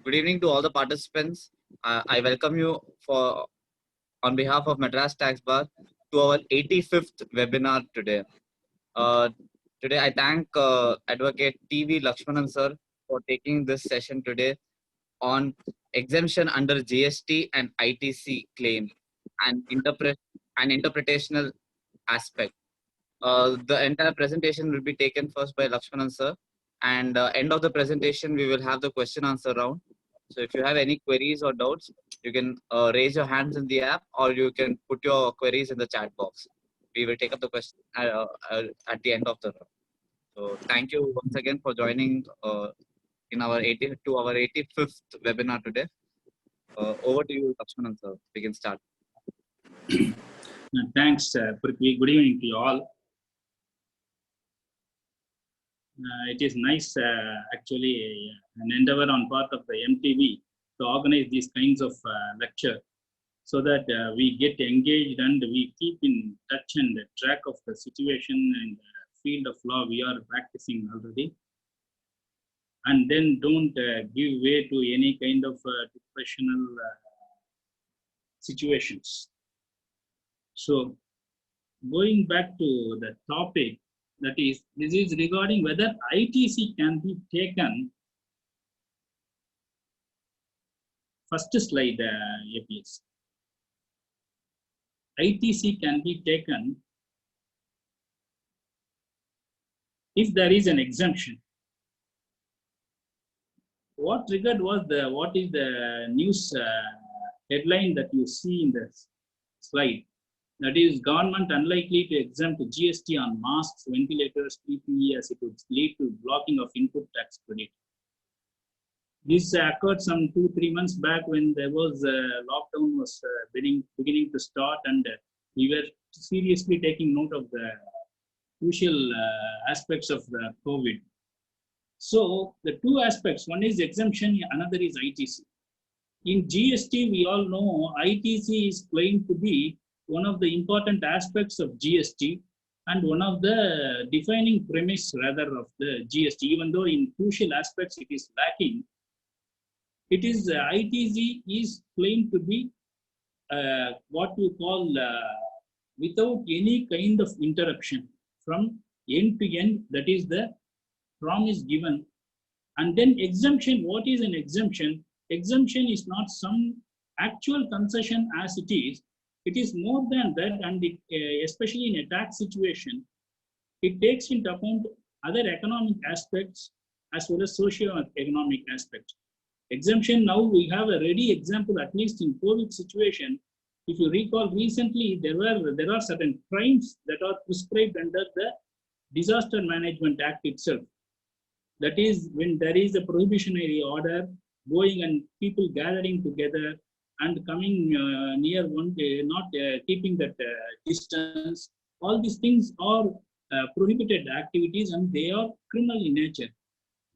Good evening to all the participants. I welcome you for on behalf of Madras Tax Bar to our 85th webinar today. Uh, Today, I thank Advocate TV Lakshmanan sir for taking this session today on exemption under GST and ITC claim and interpretational aspect. The entire presentation will be taken first by Lakshmanan sir, and end of the presentation we will have the question answer round. So if you have any queries or doubts, you can raise your hands in the app, or you can put your queries in the chat box. We will take up the question at the end of the round. So thank you once again for joining in our 85th webinar today. Over to you, Lakshmanan sir. We can start. Thanks, Prithvi. Good evening to you all. It is nice, actually, an endeavor on part of the MTV to organize these kinds of lecture so that we get engaged and we keep in touch and track of the situation and field of law we are practicing already. And then don't give way to any kind of depressional situations. So, going back to the topic, that is, this is regarding whether ITC can be taken. First slide, APS. ITC can be taken if there is an exemption. What triggered was what is the news headline that you see in the slide? That is, government unlikely to exempt GST on masks, ventilators, PPE as it would lead to blocking of input tax credit. This occurred some 2-3 months back when there was lockdown was beginning to start, and we were seriously taking note of the crucial aspects of the COVID. So the two aspects, one is exemption, another is ITC. In GST, we all know ITC is claimed to be one of the important aspects of GST and one of the defining premise rather of the GST, even though in crucial aspects it is lacking. It is ITC is claimed to be what we call without any kind of interruption from end to end, that is the promise given. And then exemption, what is an exemption? Exemption is not some actual concession as it is. It is more than that, and it, especially in a tax situation, it takes into account other economic aspects as well as socio-economic aspects. Exemption, now we have a ready example, at least in COVID situation. If you recall recently, there are certain crimes that are prescribed under the Disaster Management Act itself. That is, when there is a prohibitionary order going and people gathering together and coming near one, not keeping that distance, all these things are prohibited activities and they are criminal in nature.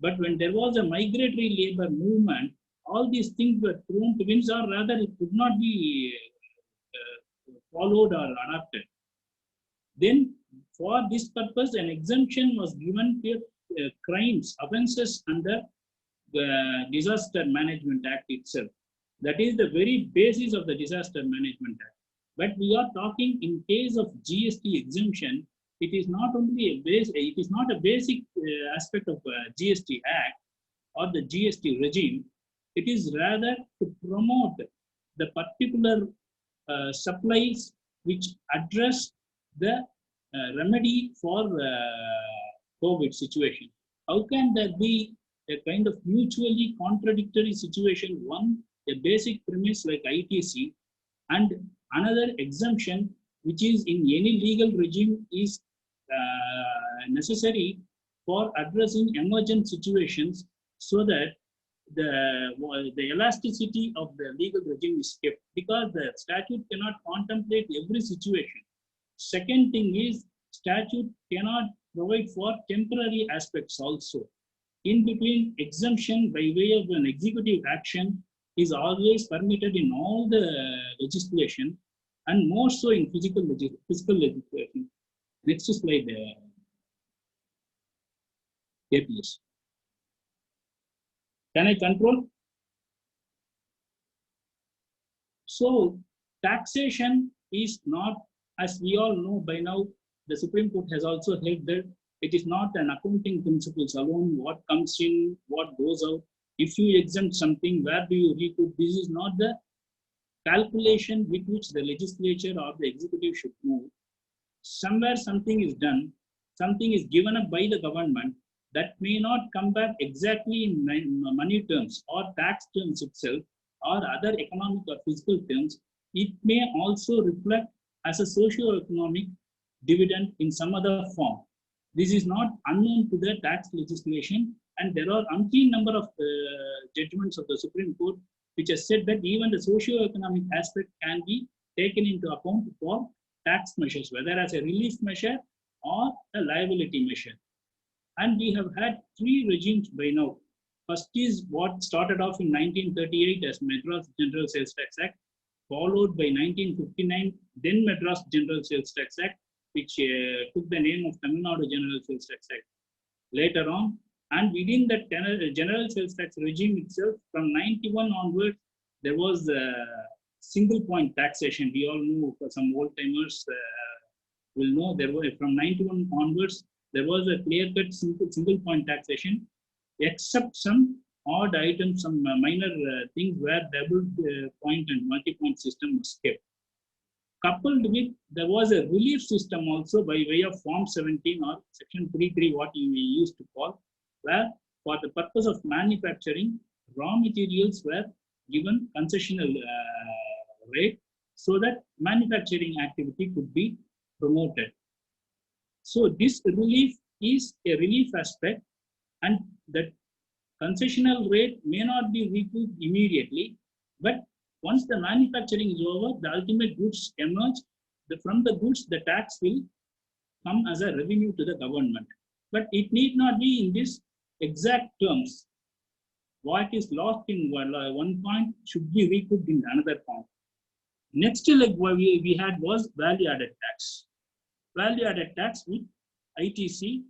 But when there was a migratory labor movement, all these things were thrown to winds, or rather it could not be followed or adopted. Then for this purpose, an exemption was given to crimes, offences under the Disaster Management Act itself. That is the very basis of the Disaster Management Act. But we are talking in case of GST exemption, it is not only a base, it is not a basic aspect of GST Act or the GST regime. It is rather to promote the particular supplies which address the remedy for COVID situation. How can there be a kind of mutually contradictory situation? One, a basic premise like ITC, and another exemption which is in any legal regime is necessary for addressing emergent situations so that the elasticity of the legal regime is kept, because the statute cannot contemplate every situation. Second thing is, statute cannot provide for temporary aspects also. In between, exemption by way of an executive action is always permitted in all the legislation, and more so in fiscal legislation. Next slide, APS. Can I control? So taxation is not, as we all know by now, the Supreme Court has also held that it is not an accounting principles alone, what comes in, what goes out. If you exempt something, where do you recoup? This is not the calculation with which the legislature or the executive should move. Somewhere something is done, something is given up by the government that may not come back exactly in money terms or tax terms itself or other economic or physical terms. It may also reflect as a socio-economic dividend in some other form. This is not unknown to the tax legislation, and there are umpteen number of judgments of the Supreme Court which has said that even the socio-economic aspect can be taken into account for tax measures, whether as a relief measure or a liability measure. And we have had three regimes by now. First is what started off in 1938 as Madras General Sales Tax Act, followed by 1959, then Madras General Sales Tax Act, which took the name of Tamil Nadu General Sales Tax Act later on. And within that General Sales Tax regime itself, from 91 onwards, there was single point taxation. We all know, for some old timers will know, there were from 91 onwards, there was a clear-cut single point taxation, except some odd items, some minor things where double point and multi-point system was kept. Coupled with, there was a relief system also by way of Form 17 or Section 33, what we used to call, where for the purpose of manufacturing, raw materials were given concessional rate so that manufacturing activity could be promoted. So this relief is a relief aspect, and that concessional rate may not be recouped immediately, but once the manufacturing is over, the ultimate goods emerge. From the goods, the tax will come as a revenue to the government. But it need not be in this exact terms. What is lost in one point should be recouped in another point. Next, like what we had was value-added tax. Value-added tax with ITC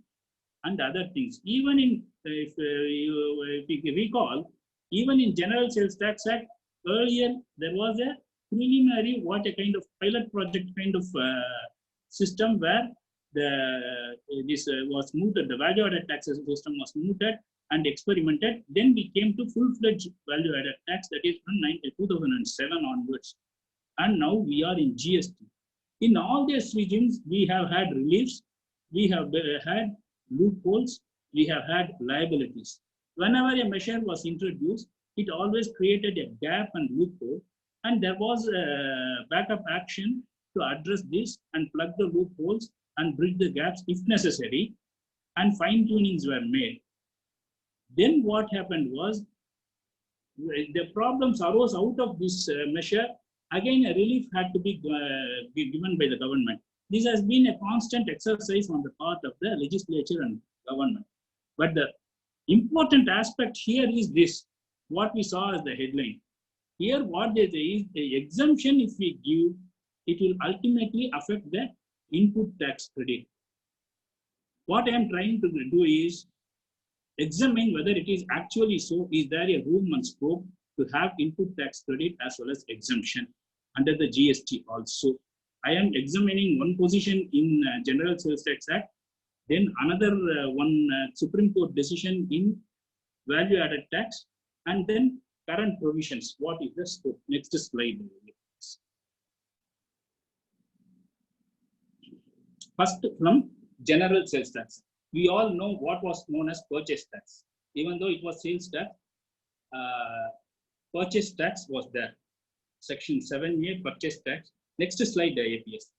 and other things. Even in, if you recall, even in General Sales Tax Act, earlier there was a preliminary, what a kind of pilot project kind of system where this was mooted, the value-added tax system was mooted and experimented. Then we came to full-fledged value-added tax, that is from 2007 onwards. And now we are in GST. In all these regimes, we have had reliefs, we have had loopholes, we have had liabilities. Whenever a measure was introduced, it always created a gap and loophole, and there was a backup action to address this and plug the loopholes and bridge the gaps if necessary, and fine-tunings were made. Then what happened was, the problems arose out of this measure. Again, a relief had to be given by the government. This has been a constant exercise on the part of the legislature and government. But the important aspect here is this, what we saw as the headline. Here, what they say is the exemption, if we give, it will ultimately affect the input tax credit. What I am trying to do is examine whether it is actually so. Is there a room and scope to have input tax credit as well as exemption under the GST also? I am examining one position in General Sales Tax Act, then another one Supreme Court decision in value added tax, and then current provisions. What is the scope? Next slide. First, from General Sales Tax. We all know what was known as purchase tax. Even though it was sales tax, purchase tax was there. Section 7A, purchase tax. Next slide, APS.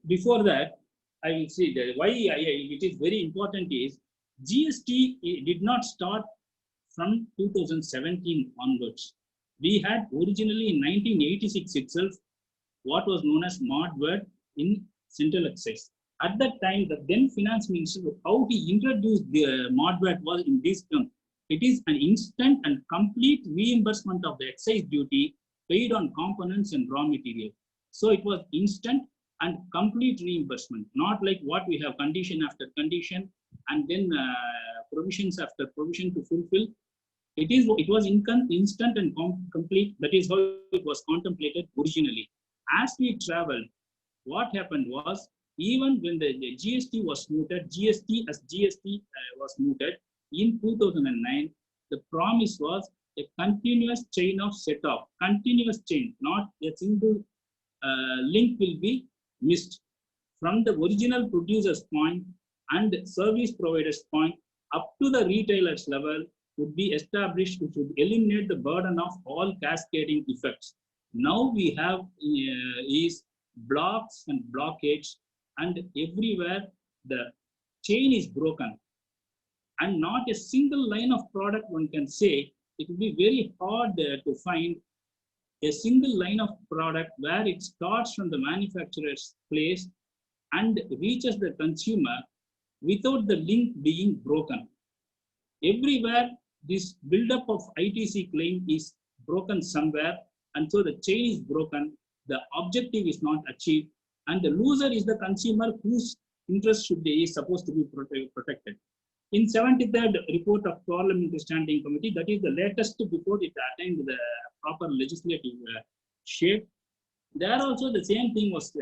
Before that, I will see that why it is very important is GST did not start from 2017 onwards. We had originally in 1986 itself what was known as MODVAT in Central Excise. At that time, the then Finance Minister, how he introduced the MODVAT was in this term. It is an instant and complete reimbursement of the excise duty paid on components and raw material. So it was instant and complete reimbursement, not like what we have condition after condition and then provisions after provision to fulfill. It was instant and complete. That is how it was contemplated originally. As we traveled, what happened was, even when the GST was mooted, GST as GST was mooted in 2009, the promise was a continuous chain of set-off, continuous chain, not a single link will be missed from the original producer's point and service provider's point up to the retailer's level would be established, which would eliminate the burden of all cascading effects. Now we have is blocks and blockades, and everywhere the chain is broken, and not a single line of product one can say. It will be very hard to find a single line of product where it starts from the manufacturer's place and reaches the consumer without the link being broken. Everywhere, this buildup of ITC claim is broken somewhere, and so the chain is broken, the objective is not achieved, and the loser is the consumer whose interest is supposed to be protected. In 73rd report of Parliamentary Standing Committee, that is the latest before it attained the proper legislative shape, there also the same thing was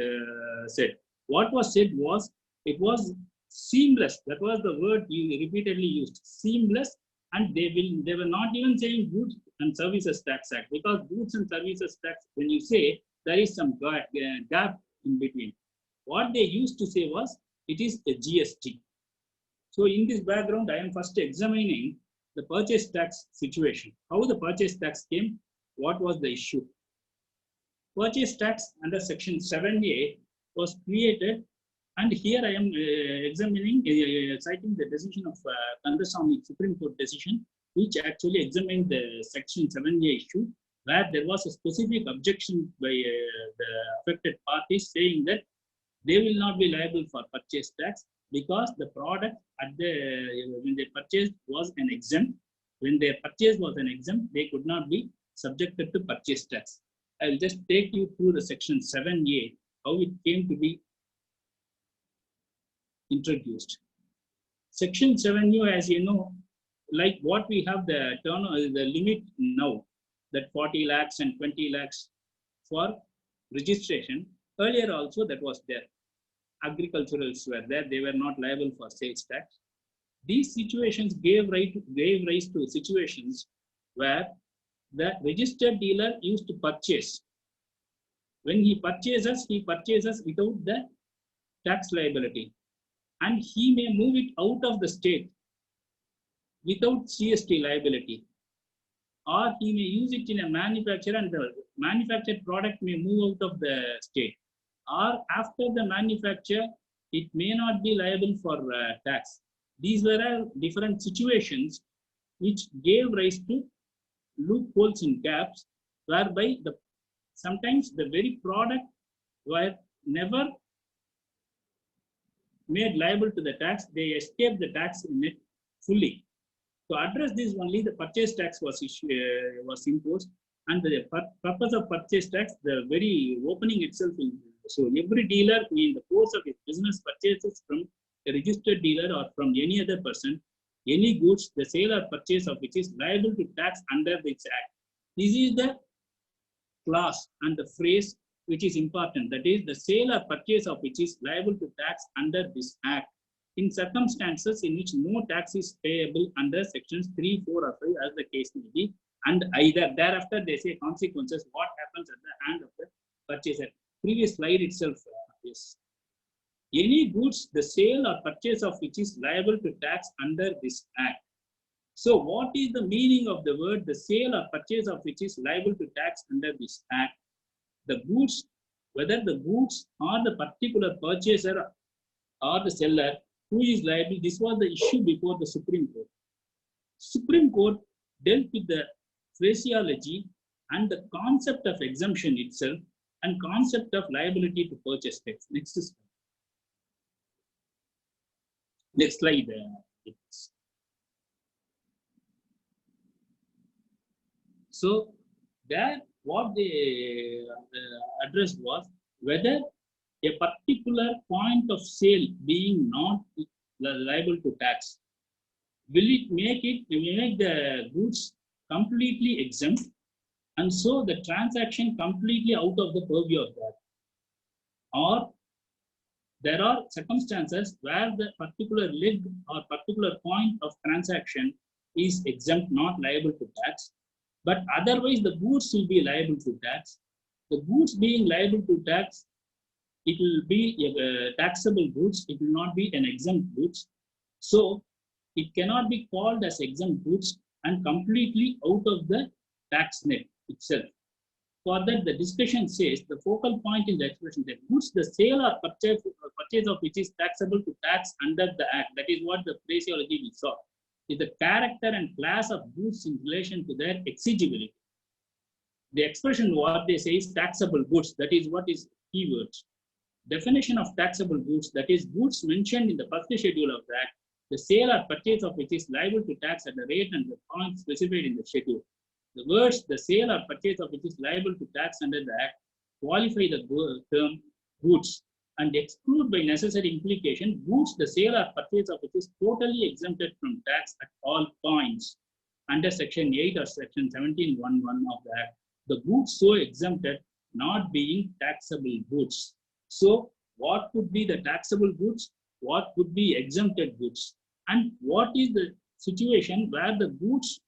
said. What was said was, it was seamless. That was the word you repeatedly used, seamless. And they were not even saying Goods and Services Tax Act, because Goods and Services Tax, when you say, there is some gap in between. What they used to say was, it is a GST. So in this background, I am first examining the purchase tax situation. How the purchase tax came, what was the issue? Purchase tax under section 7A was created, and here I am examining, citing the decision of Kandasamy Supreme Court decision, which actually examined the section 7A issue, where there was a specific objection by the affected parties saying that they will not be liable for purchase tax because the product at when they purchased was an exempt. When their purchase was an exempt, they could not be subjected to purchase tax. I will just take you through the section 7A, how it came to be introduced. Section 7A, as you know, like what we have the turnover, the limit now, that 40 lakhs and 20 lakhs for registration. Earlier also that was there. Agriculturals were there, they were not liable for sales tax. These situations gave rise to situations where the registered dealer used to purchase. When he purchases without the tax liability, and he may move it out of the state without CST liability, or he may use it in a manufacturer and the manufactured product may move out of the state, or after the manufacture, it may not be liable for tax. These were different situations which gave rise to loopholes and gaps, whereby sometimes the very product were never made liable to the tax, they escaped the tax in it fully. To address this only, the purchase tax was imposed, and the purpose of purchase tax, the very opening itself, so every dealer who in the course of his business purchases from a registered dealer or from any other person, any goods, the sale or purchase of which is liable to tax under this act. This is the clause and the phrase which is important, that is the sale or purchase of which is liable to tax under this act in circumstances in which no tax is payable under sections 3, 4 or 5 as the case may be, and either thereafter they say consequences, what happens at the hand of the purchaser. Previous slide itself is any goods, the sale or purchase of which is liable to tax under this act. So what is the meaning of the word the sale or purchase of which is liable to tax under this act? The goods, whether the goods or the particular purchaser or the seller who is liable, this was the issue before the Supreme Court. Supreme Court dealt with the phraseology and the concept of exemption itself and concept of liability to purchase tax. Next slide. Next slide. So there, what they addressed was whether a particular point of sale being not liable to tax, will it make the goods completely exempt, and so the transaction completely out of the purview of that. Or there are circumstances where the particular leg or particular point of transaction is exempt, not liable to tax, but otherwise the goods will be liable to tax. The goods being liable to tax, it will be taxable goods, it will not be an exempt goods. So it cannot be called as exempt goods and completely out of the tax net itself. For that, the discussion says the focal point in the expression that goods, the sale or purchase of which is taxable to tax under the Act. That is what the phraseology we saw. Is the character and class of goods in relation to their exigibility. The expression what they say is taxable goods. That is what is keywords. Definition of taxable goods, that is goods mentioned in the first schedule of the Act, the sale or purchase of which is liable to tax at the rate and the point specified in the schedule. The words the sale or purchase of which is liable to tax under the Act qualify the term goods and exclude by necessary implication goods the sale or purchase of which is totally exempted from tax at all points under section 8 or section 17(1)(1) of the Act. The goods so exempted not being taxable goods. So what could be the taxable goods? What could be exempted goods? And what is the situation where the goods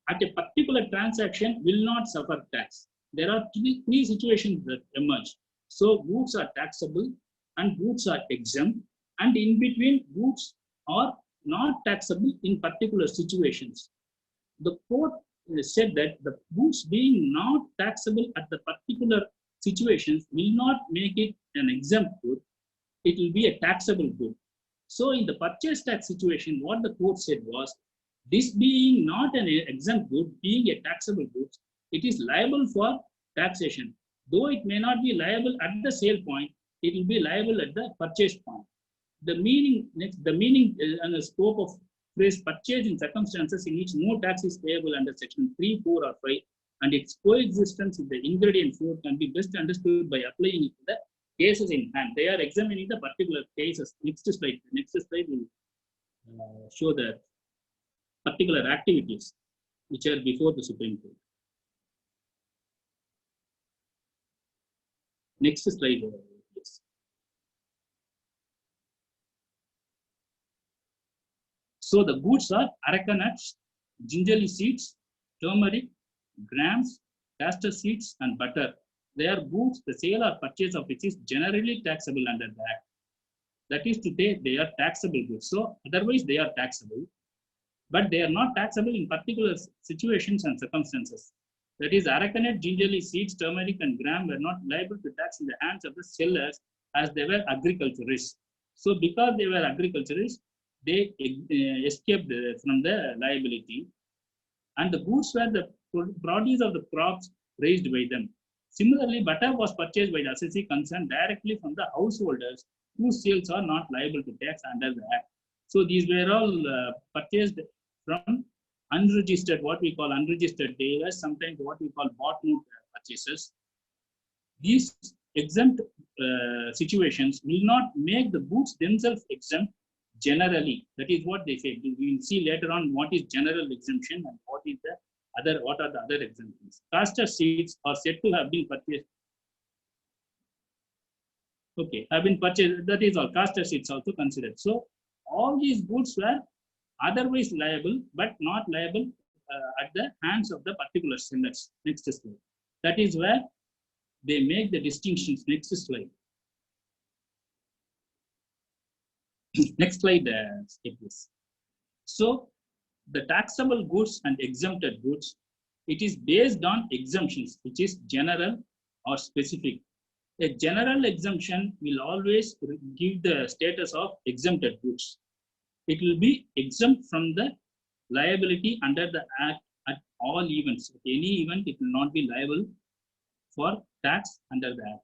at a particular transaction will not suffer tax? There are three situations that emerge. So goods are taxable and goods are exempt, and in between goods are not taxable in particular situations. The court said that the goods being not taxable at the particular situations will not make it an exempt good, it will be a taxable good. So in the purchase tax situation, what the court said was, this being not an exempt good, being a taxable good, it is liable for taxation. Though it may not be liable at the sale point, it will be liable at the purchase point. The meaning and the scope of phrase purchase in circumstances in which no tax is payable under section 3, 4, or 5, and its coexistence with the ingredient 4 can be best understood by applying it to the cases in hand. They are examining the particular cases. Next slide. The next slide will show the particular activities which are before the Supreme Court. Next slide, please. So the goods are areca nuts, gingerly seeds, turmeric, grams, castor seeds, and butter. They are goods, the sale or purchase of which is generally taxable under the Act. That is to say, they are taxable goods. So otherwise they are taxable, but they are not taxable in particular situations and circumstances. That is, areca nut, gingerly seeds, turmeric, and gram were not liable to tax in the hands of the sellers as they were agriculturists. So because they were agriculturists, they escaped from the liability, and the goods were the produce of the crops raised by them. Similarly, butter was purchased by the assessee concerned directly from the householders whose sales are not liable to tax under the Act. So these were all purchased from unregistered, what we call unregistered dealers, sometimes what we call bought note purchases. These exempt situations will not make the goods themselves exempt generally. That is what they say. We will see later on what is general exemption and what are the other exemptions. Castor seeds are said to have been purchased. Okay, have been purchased. That is all. Castor seeds also considered. So all these goods were otherwise liable, but not liable at the hands of the particular sellers. Next slide. That is where they make the distinctions. Next slide. Next slide, skip this. So the taxable goods and exempted goods, it is based on exemptions, which is general or specific. A general exemption will always give the status of exempted goods. It will be exempt from the liability under the Act at all events. At any event, it will not be liable for tax under the Act.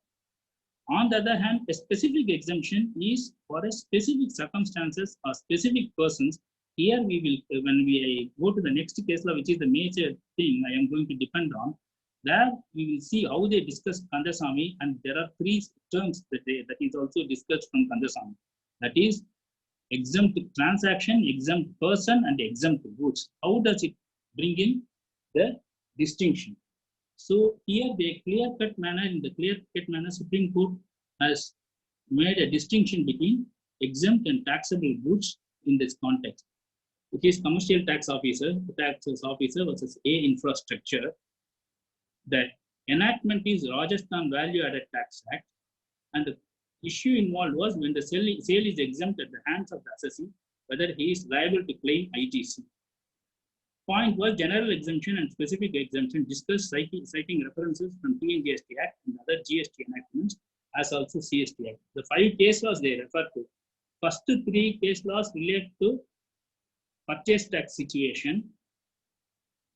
On the other hand, a specific exemption is for a specific circumstances or specific persons. Here we will, when we go to the next case law, which is the major thing I am going to depend on, there we will see how they discuss Kandasamy, and there are three terms that is also discussed from Kandasamy. That is exempt transaction, exempt person, and exempt goods. How does it bring in the distinction. So here the clear-cut manner, in the clear-cut manner, Supreme Court has made a distinction between exempt and taxable goods in this context. It is commercial tax officer versus A infrastructure. The enactment is Rajasthan Value Added Tax Act, and the issue involved was when the sale is exempt at the hands of the assessee, whether he is liable to claim ITC. Point was general exemption and specific exemption discussed citing references from TNGST Act and other GST enactments as also CST Act. The 5 case laws they refer to. First 3 case laws relate to purchase tax situation.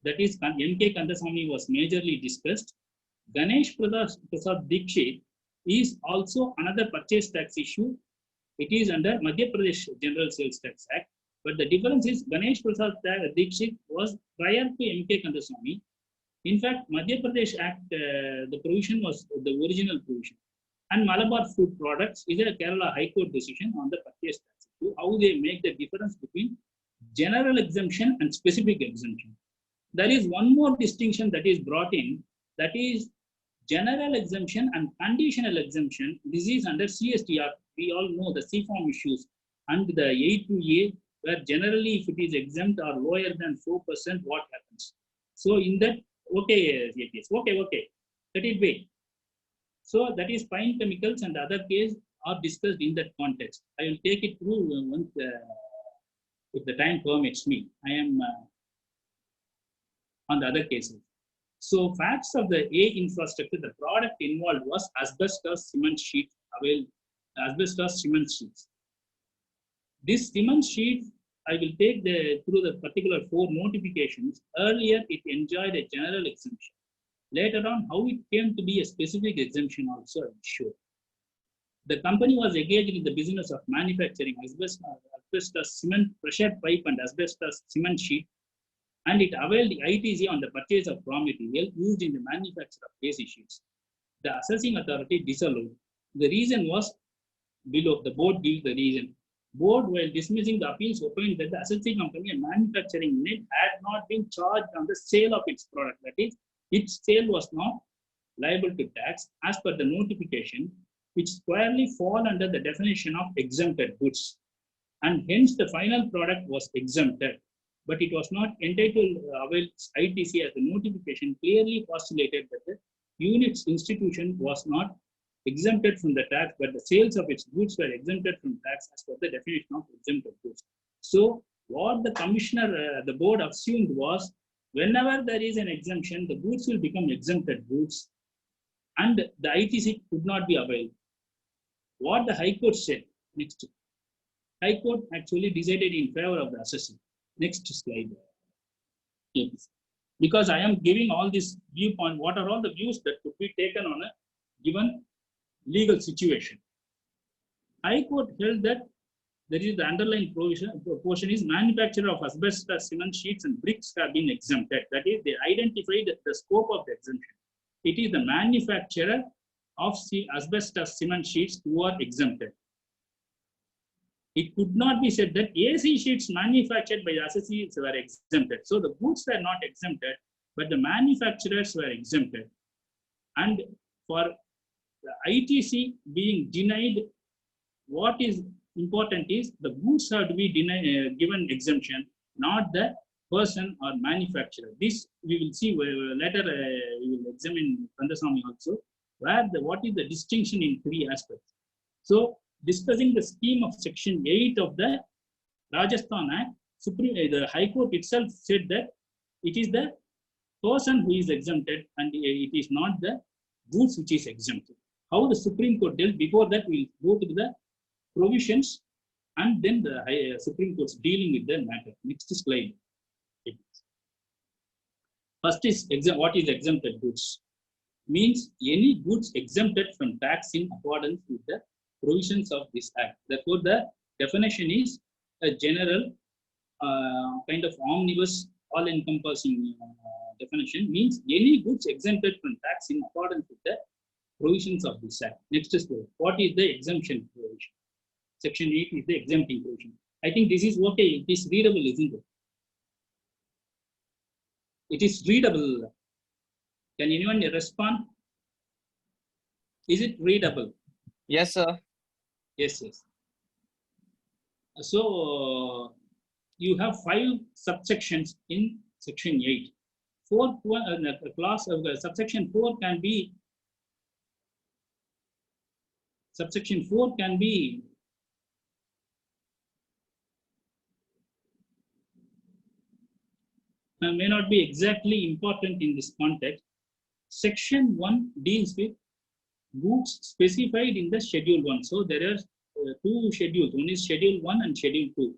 That is, M.K. Kandasamy was majorly discussed. Ganesh Prasad Dikshit is also another purchase tax issue. It is under Madhya Pradesh General Sales Tax Act. But the difference is Ganesh Prasad Dikshit was prior to M.K. Kandasamy. In fact, Madhya Pradesh Act, the provision was the original provision. And Malabar Food Products is a Kerala High Court decision on the purchase tax issue, how they make the difference between general exemption and specific exemption. There is one more distinction that is brought in, that is general exemption and conditional exemption. This is under CSTR. We all know the CFOM issues and the A2A, where generally if it is exempt or lower than 4%, what happens? So in that, okay, let it be. So that is fine chemicals and other case are discussed in that context. I will take it through once, if the time permits me. I am on the other cases. So facts of the A infrastructure, the product involved was asbestos cement sheet, asbestos cement sheets. This cement sheet, I will take through the particular 4 notifications. Earlier, it enjoyed a general exemption. Later on, how it came to be a specific exemption also I will show. The company was engaged in the business of manufacturing asbestos cement, pressure pipe and asbestos cement sheet, and it availed the ITC on the purchase of raw material used in the manufacture of AC sheets. The assessing authority disallowed. The reason was below. The board gives the reason. Board, while dismissing the appeals, opined that the assessing company and manufacturing unit had not been charged on the sale of its product. That is, its sale was not liable to tax as per the notification, which squarely fall under the definition of exempted goods. And hence the final product was exempted, but it was not entitled to avail ITC as the notification clearly postulated that the unit's institution was not exempted from the tax, but the sales of its goods were exempted from tax as per the definition of exempted goods. So what the commissioner, the board assumed was, whenever there is an exemption, the goods will become exempted goods and the ITC could not be availed. What the High Court said, next. High Court actually decided in favor of the assessing. Next slide. Yes. Because I am giving all this viewpoint, what are all the views that could be taken on a given legal situation. High Court held that there is the underlying portion is manufacturer of asbestos cement sheets and bricks have been exempted. That is, they identified the scope of the exemption. It is the manufacturer of asbestos cement sheets who are exempted. It could not be said that AC sheets manufactured by associates were exempted. So the goods were not exempted, but the manufacturers were exempted. And for the ITC being denied, what is important is the goods have to be given exemption, not the person or manufacturer. This we will see later. We will examine Kandasamy also, where what is the distinction in 3 aspects. So, discussing the scheme of Section 8 of the Rajasthan Act, the High Court itself said that it is the person who is exempted and it is not the goods which is exempted. How the Supreme Court dealt, before that we will go to the provisions and then the Supreme Court's dealing with the matter. Next slide. First is what is exempted goods. Means any goods exempted from tax in accordance with the provisions of this act. Therefore, the definition is a general kind of omnibus, all-encompassing definition. Means any goods exempted from tax in accordance with the provisions of this act. Next slide. What is the exemption provision? Section 8 is the exempting provision. I think this is okay. It is readable, isn't it? It is readable. Can anyone respond? Is it readable? Yes, sir. Yes, yes. So you have 5 subsections in section 8. Class of subsection 4 can be may not be exactly important in this context. Section 1 deals with goods specified in the schedule 1. So there are 2 schedules. One is schedule 1 and schedule 2.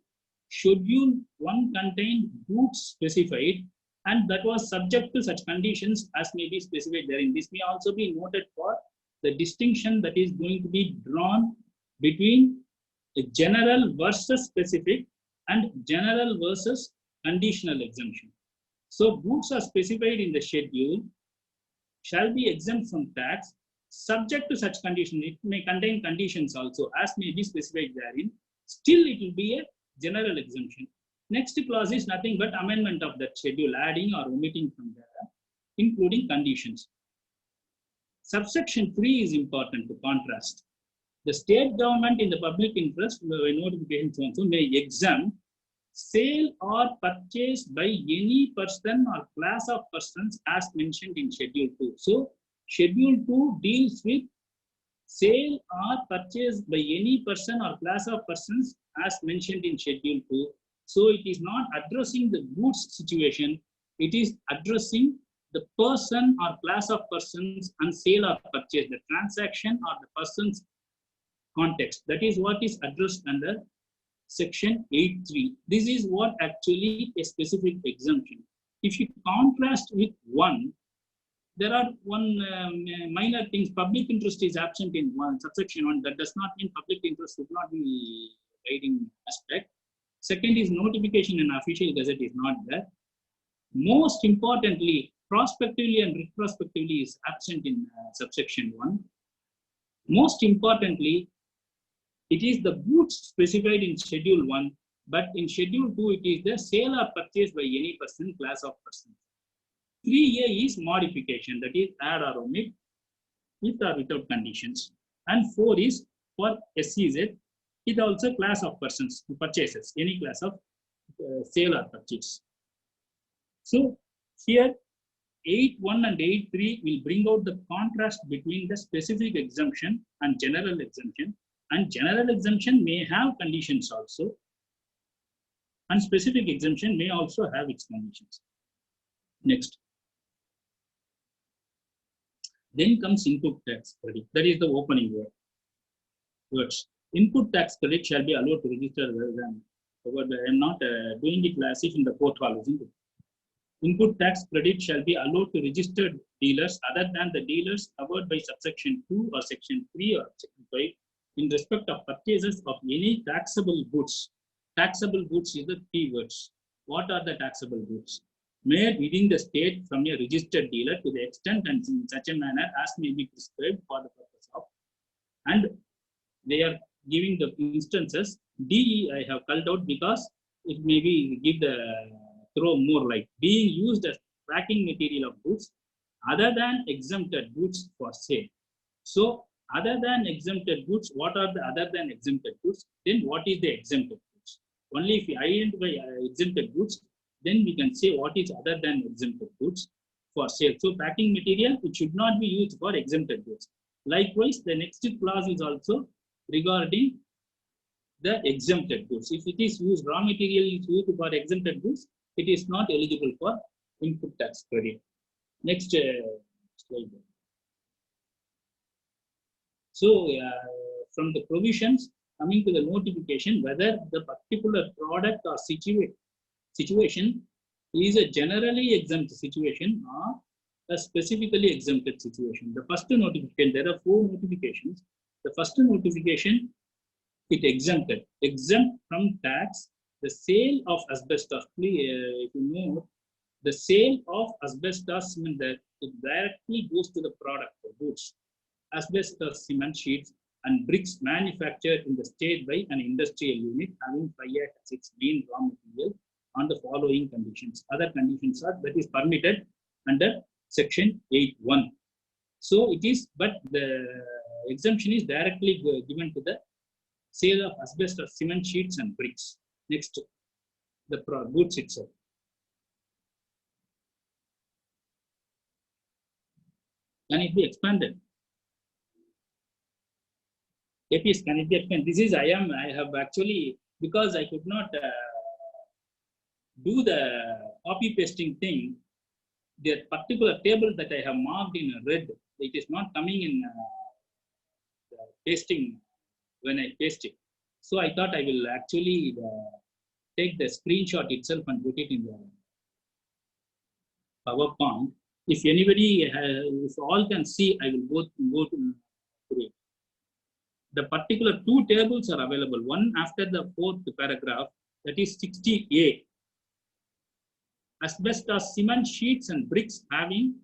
Schedule 1 contained goods specified, and that was subject to such conditions as may be specified therein. This may also be noted for the distinction that is going to be drawn between a general versus specific and general versus conditional exemption. So goods are specified in the schedule shall be exempt from tax subject to such condition. It may contain conditions also as may be specified therein. Still it will be a general exemption. Next clause is nothing but amendment of that schedule, adding or omitting from there, including conditions. Subsection 3 is important to contrast. The state government in the public interest notification may exempt sale or purchase by any person or class of persons as mentioned in Schedule 2. So, Schedule 2 deals with sale or purchase by any person or class of persons as mentioned in Schedule 2. So, it is not addressing the goods situation, it is addressing the person or class of persons and sale or purchase, the transaction or the person's context. That is what is addressed under section 8.3. This is what actually a specific exemption. If you contrast with 1, there are minor things. Public interest is absent in subsection 1. That does not mean public interest should not be guiding aspect. Second is notification in official gazette is not there. Most importantly, prospectively and retrospectively is absent in subsection 1. Most importantly, it is the goods specified in Schedule 1, but in Schedule 2, it is the sale or purchase by any person, class of person. 3A is modification, that is add or omit, with or without conditions. And 4 is for SEZ, it also class of persons, purchases, any class of sale or purchase. So here 8.1 and 8.3 will bring out the contrast between the specific exemption and general exemption. And general exemption may have conditions also, and specific exemption may also have its conditions. Next. Then comes input tax credit. That is the opening words. Input tax credit shall be allowed to register rather than. I am not doing it as if in the court hall, isn't it? Input tax credit shall be allowed to registered dealers other than the dealers covered by subsection 2 or section 3 or section 5 in respect of purchases of any taxable goods. Taxable goods is the key words. What are the taxable goods? Made within the state from a registered dealer to the extent and in such a manner as may be prescribed for the purpose of. And they are giving the instances. D I have called out because it may be give the throw more light. Being used as packing material of goods other than exempted goods for sale. So other than exempted goods, what are the other than exempted goods? Then what is the exempted goods? Only if we identify exempted goods, then we can say what is other than exempted goods for sale. So packing material, it should not be used for exempted goods. Likewise, the next clause is also regarding the exempted goods. If it is used, raw material is used for exempted goods, it is not eligible for input tax credit. Next slide. So from the provisions coming to the notification, whether the particular product or situation is a generally exempt situation or a specifically exempted situation. The first notification, there are 4 notifications. The first notification, it exempted, exempt from tax the sale of asbestos. If you know, the sale of asbestos means that it directly goes to the product or goods. Asbestos cement sheets and bricks manufactured in the state by an industrial unit having fly ash as its main raw material on the following following conditions. Other conditions are that is permitted under section 8(1). So it is, but the exemption is directly given to the sale of asbestos, cement sheets and bricks. Next, the goods itself. Can it be expanded? APS, can it be expanded? This is I have actually, because I could not do the copy pasting thing, the particular table that I have marked in red, it is not coming in the pasting when I paste it. So I thought I will actually take the screenshot itself and put it in the PowerPoint. If anybody, if all can see, I will go to it. The particular two tables are available. One after the fourth paragraph, that is 60A. Asbestos cement sheets and bricks having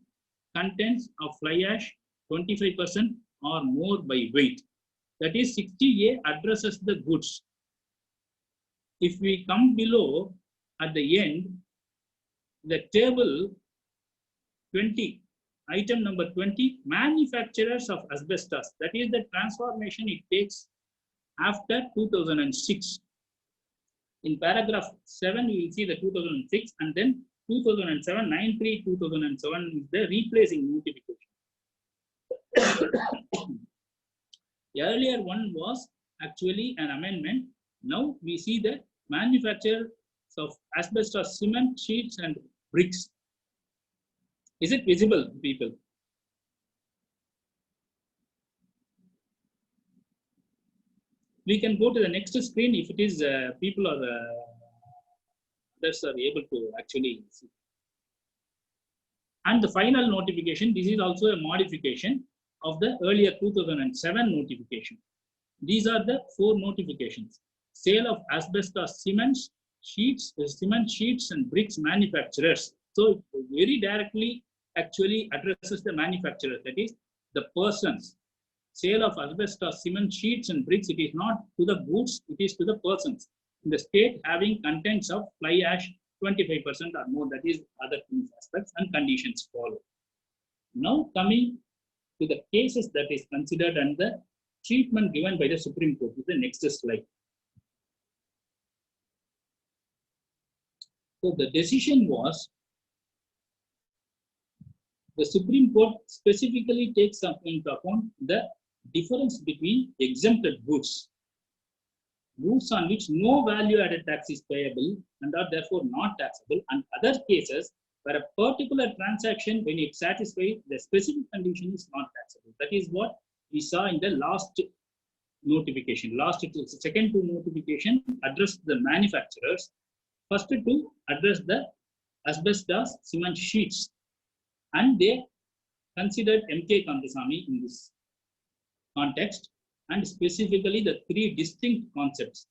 contents of fly ash 25% or more by weight. That is 60A addresses the goods. If we come below at the end, the table 20, item number 20, manufacturers of asbestos. That is the transformation it takes after 2006. In paragraph 7, you will see the 2006, and then 2007, 93, 2007 is the replacing notification. The earlier one was actually an amendment. Now we see the manufacturers of asbestos cement sheets and bricks. Is it visible, people? We can go to the next screen if it is people or others are able to actually see. And the final notification, this is also a modification of the earlier 2007 notification. These are the 4 notifications. Sale of asbestos cement sheets and bricks manufacturers. So it very directly actually addresses the manufacturer, that is the persons. Sale of asbestos cement sheets and bricks, it is not to the goods, it is to the persons in the state having contents of fly ash 25% or more, that is other things, aspects and conditions follow. Now coming to the cases that is considered and the treatment given by the Supreme Court is the next slide. So the decision was, the Supreme Court specifically takes into account the difference between exempted goods on which no value added tax is payable and are therefore not taxable, and other cases where a particular transaction, when it satisfies the specific condition, is not taxable. That is what we saw in the last notification. Second 2 notification addressed the manufacturers. First 2 address the asbestos cement sheets, and they considered M.K. Kandasamy in this context, and specifically the 3 distinct concepts: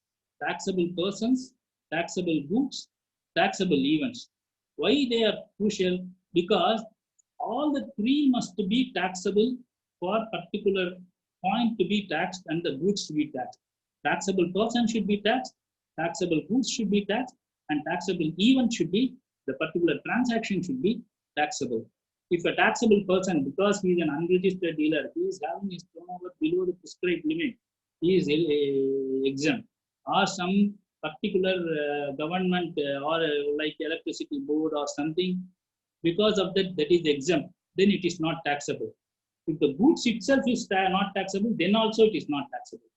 taxable persons, taxable goods, taxable events. Why they are crucial? Because all the 3 must be taxable for particular point to be taxed and the goods to be taxed. Taxable person should be taxed, taxable goods should be taxed, and taxable event should be, the particular transaction should be taxable. If a taxable person, because he is an unregistered dealer, he is having his turnover below the prescribed limit, he is exempt. Or some particular government or like electricity board or something, because of that is exempt, then it is not taxable. If the goods itself is not taxable, then also it is not taxable.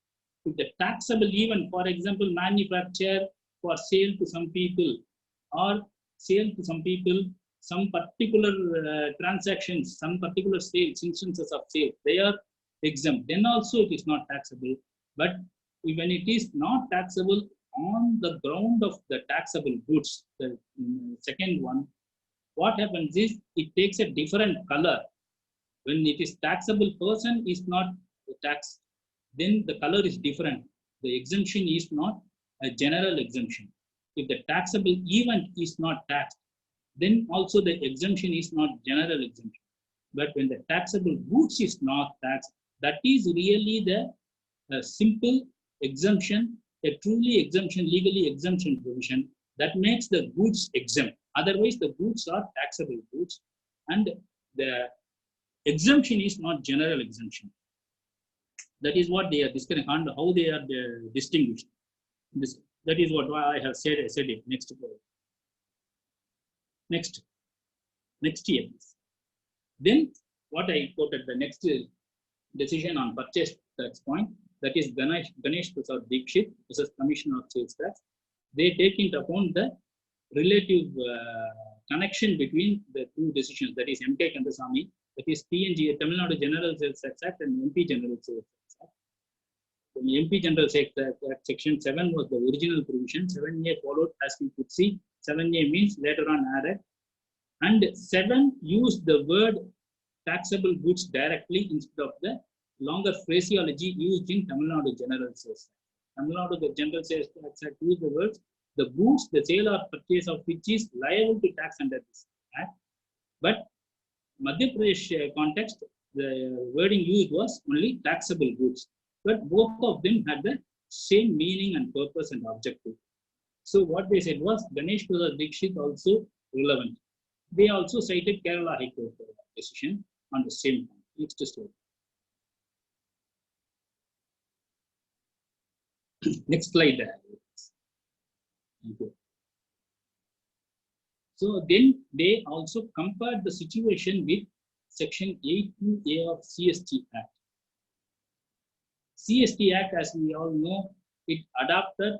If the taxable event, for example, manufacture for sale to some people or sale to some people, some particular transactions, some particular sales, instances of sale, they are exempt, then also it is not taxable. But when it is not taxable on the ground of the taxable goods, the second one, what happens is it takes a different color. When it is taxable person is not taxed, then the color is different. The exemption is not a general exemption. If the taxable event is not taxed, then also the exemption is not general exemption. But when the taxable goods is not taxed, that is really the simple exemption, a truly exemption, legally exemption provision. That makes the goods exempt. Otherwise, the goods are taxable goods, and the exemption is not general exemption. That is what they are discussing and how they are distinguished. That is what I have said. I said it. Next year. Then what I quoted the next decision on purchase tax point, that is Ganesh Prasad Dikshit versus Commissioner of Sales Tax. They take into account the relative connection between the two decisions, that is M.K. Kandasamy, that is TNG, Tamil Nadu General Sales Tax Act, and MP General Sales Tax Act. The MP General Sales Tax Act Section 7 was the original provision, 7A followed as we could see, 7A means later on added, and 7 used the word taxable goods directly instead of the longer phraseology used in Tamil Nadu General Sales Tax. Tamil Nadu General Sales Tax Act used the words the goods, the sale or purchase of which is liable to tax under this act. But Madhya Pradesh context, the wording used was only taxable goods. But both of them had the same meaning and purpose and objective. So what they said was Ganesh Prasad Dikshit also relevant. They also cited Kerala High Court decision on the same point. Next slide. Next slide. So then they also compared the situation with Section 82A of CST Act. CST Act, as we all know, it adopted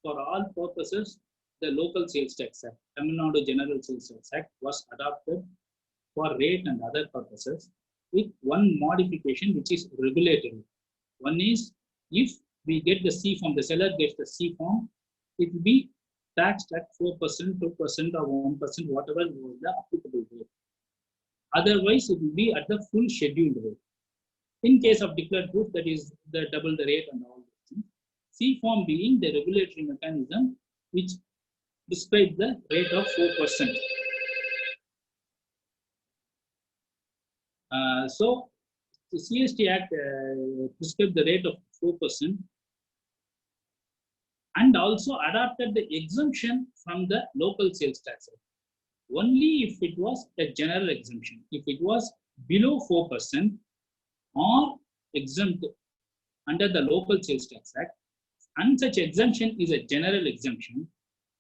for all purposes the Local Sales Tax Act. Tamil Nadu General Sales Tax Act was adopted for rate and other purposes with one modification, which is regulatory. One is if we get the C form, the seller gets the C form, it will be taxed at 4%, 2%, or 1%, whatever was the applicable rate. Otherwise, it will be at the full scheduled rate. In case of declared goods, that is the double the rate and all those things. C form being the regulatory mechanism which prescribes the rate of 4%. So the CST Act prescribed the rate of 4%. And also adopted the exemption from the local sales tax. Only if it was a general exemption. If it was below 4% or exempt under the local sales tax act, and such exemption is a general exemption,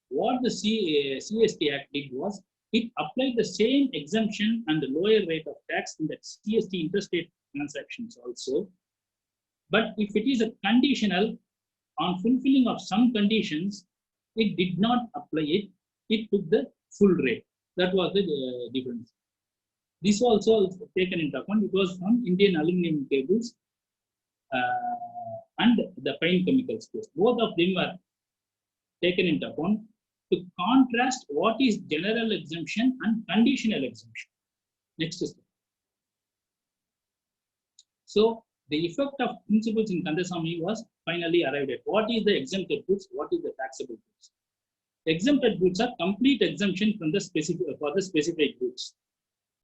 what the CST Act did was it applied the same exemption and the lower rate of tax in the CST interstate transactions also. But if it is a conditional, on fulfilling of some conditions, it did not apply it. It took the full rate. That was the difference. This also taken into account because from Indian aluminum cables and the fine chemicals case. Both of them were taken into account to contrast what is general exemption and conditional exemption. Next slide. So the effect of principles in Kandasamy was finally arrived at. What is the exempted goods? What is the taxable goods? Exempted goods are complete exemption from the specific goods.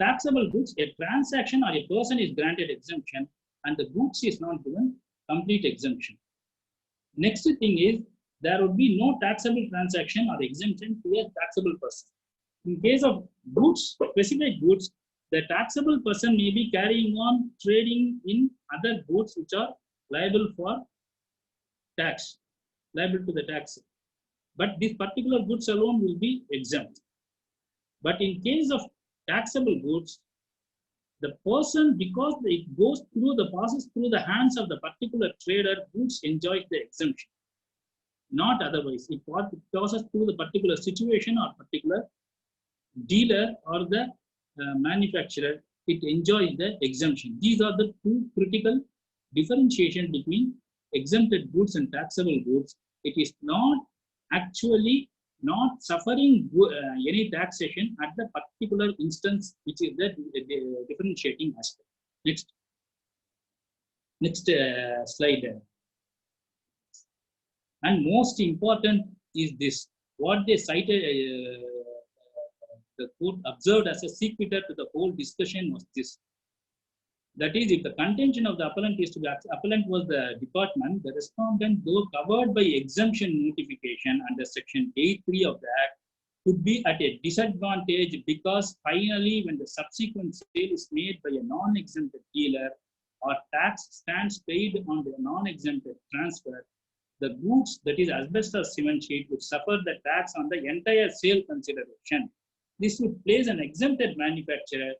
Taxable goods, a transaction or a person is granted exemption and the goods is not given complete exemption. Next thing is there would be no taxable transaction or exemption to a taxable person. In case of goods, specific goods, the taxable person may be carrying on trading in other goods which are liable for tax, liable to the tax. But these particular goods alone will be exempt. But in case of taxable goods, the person, because it goes through the process through the hands of the particular trader, goods enjoys the exemption. Not otherwise. It passes through the particular situation or particular dealer or the manufacturer, it enjoys the exemption. These are the two critical differentiation between exempted goods and taxable goods. It is not actually not suffering any taxation at the particular instance, which is the differentiating aspect. Next slide. And most important is this, what they cited, the court observed as a sequitur to the whole discussion was this. That is, if the contention of the appellant is to be, appellant was the department, the respondent, though covered by exemption notification under section 8(3) of the Act, could be at a disadvantage because finally, when the subsequent sale is made by a non-exempted dealer or tax stands paid on the non-exempted transfer, the goods, that is asbestos cement sheet, would suffer the tax on the entire sale consideration. This would place an exempted manufacturer,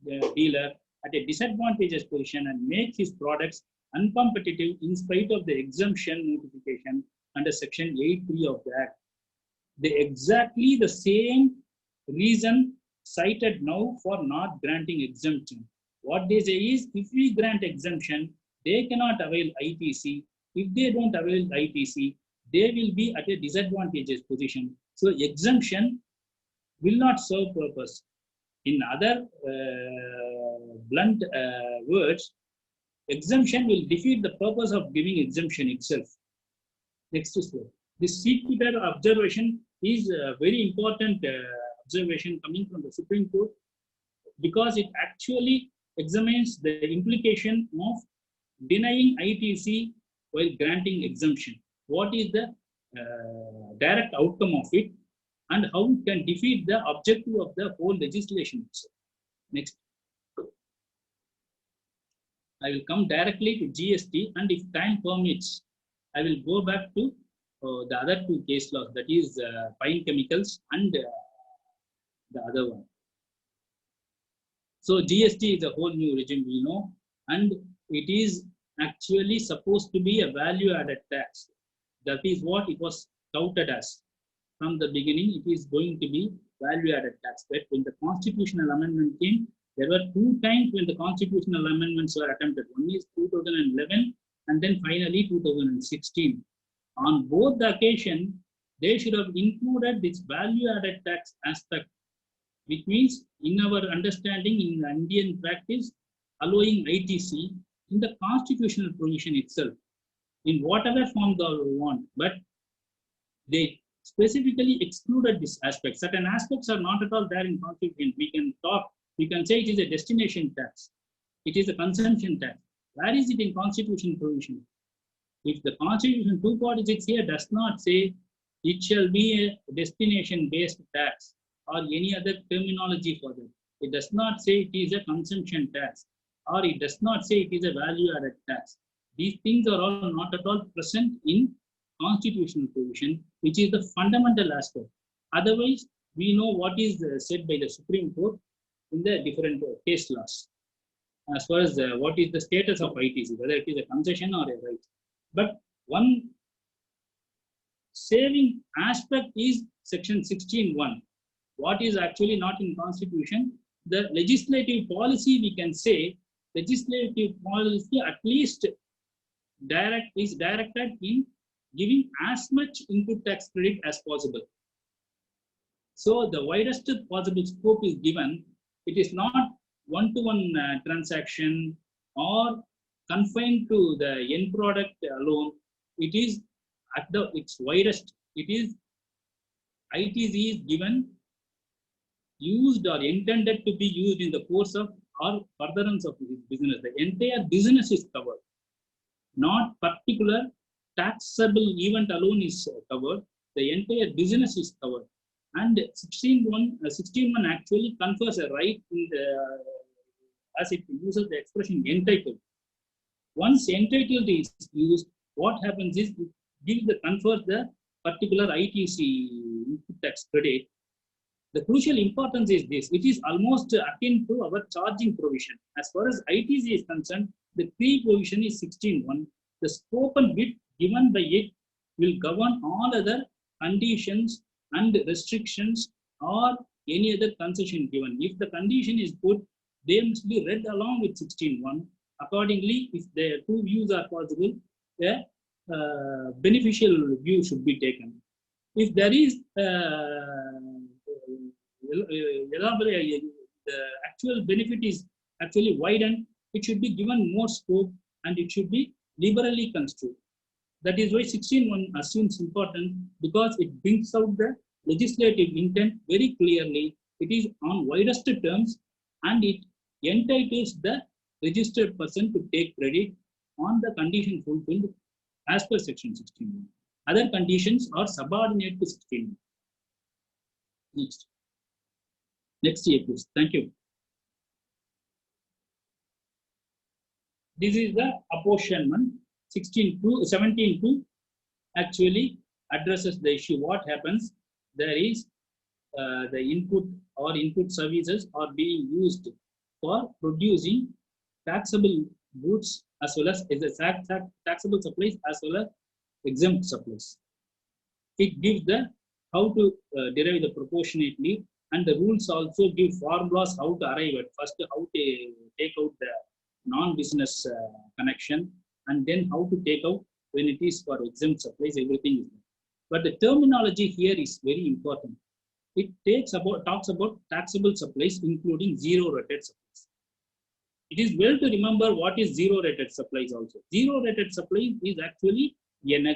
the dealer, at a disadvantageous position and make his products uncompetitive in spite of the exemption notification under section 8(3) of the Act. Exactly the same reason cited now for not granting exemption. What they say is, if we grant exemption, they cannot avail ITC. If they don't avail ITC, they will be at a disadvantageous position. So exemption will not serve purpose. In other blunt words, exemption will defeat the purpose of giving exemption itself. Next slide. This sequitur observation is a very important observation coming from the Supreme Court because it actually examines the implication of denying ITC while granting exemption. What is the direct outcome of it and how it can defeat the objective of the whole legislation itself. Next. I will come directly to GST, and if time permits, I will go back to the other two case laws, that is fine chemicals and the other one. So GST is a whole new regime, we know, and it is actually supposed to be a value-added tax. That is what it was touted as. From the beginning, it is going to be value-added tax. But when the constitutional amendment came, there were 2 times when the constitutional amendments were attempted. One is 2011 and then finally 2016. On both the occasions, they should have included this value-added tax aspect, which means in our understanding in the Indian practice, allowing ITC in the constitutional provision itself, in whatever form they want, but they specifically excluded this aspect. Certain aspects are not at all there in constitution. We can say it is a destination tax. It is a consumption tax. Where is it in constitution provision? If the constitution 246 here does not say it shall be a destination based tax or any other terminology for that. It does not say it is a consumption tax or it does not say it is a value added tax. These things are all not at all present in constitutional provision, which is the fundamental aspect. Otherwise, we know what is said by the Supreme Court in the different case laws as far as what is the status of ITC, whether it is a concession or a right. But one saving aspect is section 16(1). What is actually not in constitution, the legislative policy, we can say legislative policy at least is directed in giving as much input tax credit as possible. So the widest possible scope is given. It is not one-to-one transaction or confined to the end product alone. It is at its widest. It is ITC is given, used or intended to be used in the course of or furtherance of his business. The entire business is covered. Not particular taxable event alone is covered. The entire business is covered. And 16(1) actually confers a right in the, as it uses the expression entitled. Once entitled is used, what happens is it confers the particular ITC input tax credit. The crucial importance is this: it is almost akin to our charging provision. As far as ITC is concerned, the pre-provision is 16(1). The scope and width given by it will govern all other conditions and restrictions or any other concession given. If the condition is good, they must be read along with 16(1). Accordingly, if the two views are possible, the beneficial view should be taken. If there is the actual benefit is actually widened, it should be given more scope and it should be liberally construed. That is why 16(1) assumes importance, because it brings out the legislative intent very clearly. It is on widest terms and it entitles the registered person to take credit on the condition fulfilled as per section 16. Other conditions are subordinate to 16. Next. Next year, please. Thank you. This is the apportionment. 17.2 actually addresses the issue. What happens? There is the input or input services are being used for producing taxable goods as well as taxable supplies as well as exempt supplies. It gives the how to derive the proportionately, and the rules also give formulas how to arrive at first how to take out the non-business connection, and then how to take out when it is for exempt supplies. Everything is there. But the terminology here is very important. It talks about taxable supplies, including zero-rated supplies. It is well to remember what is zero-rated supplies also. Zero-rated supply is actually an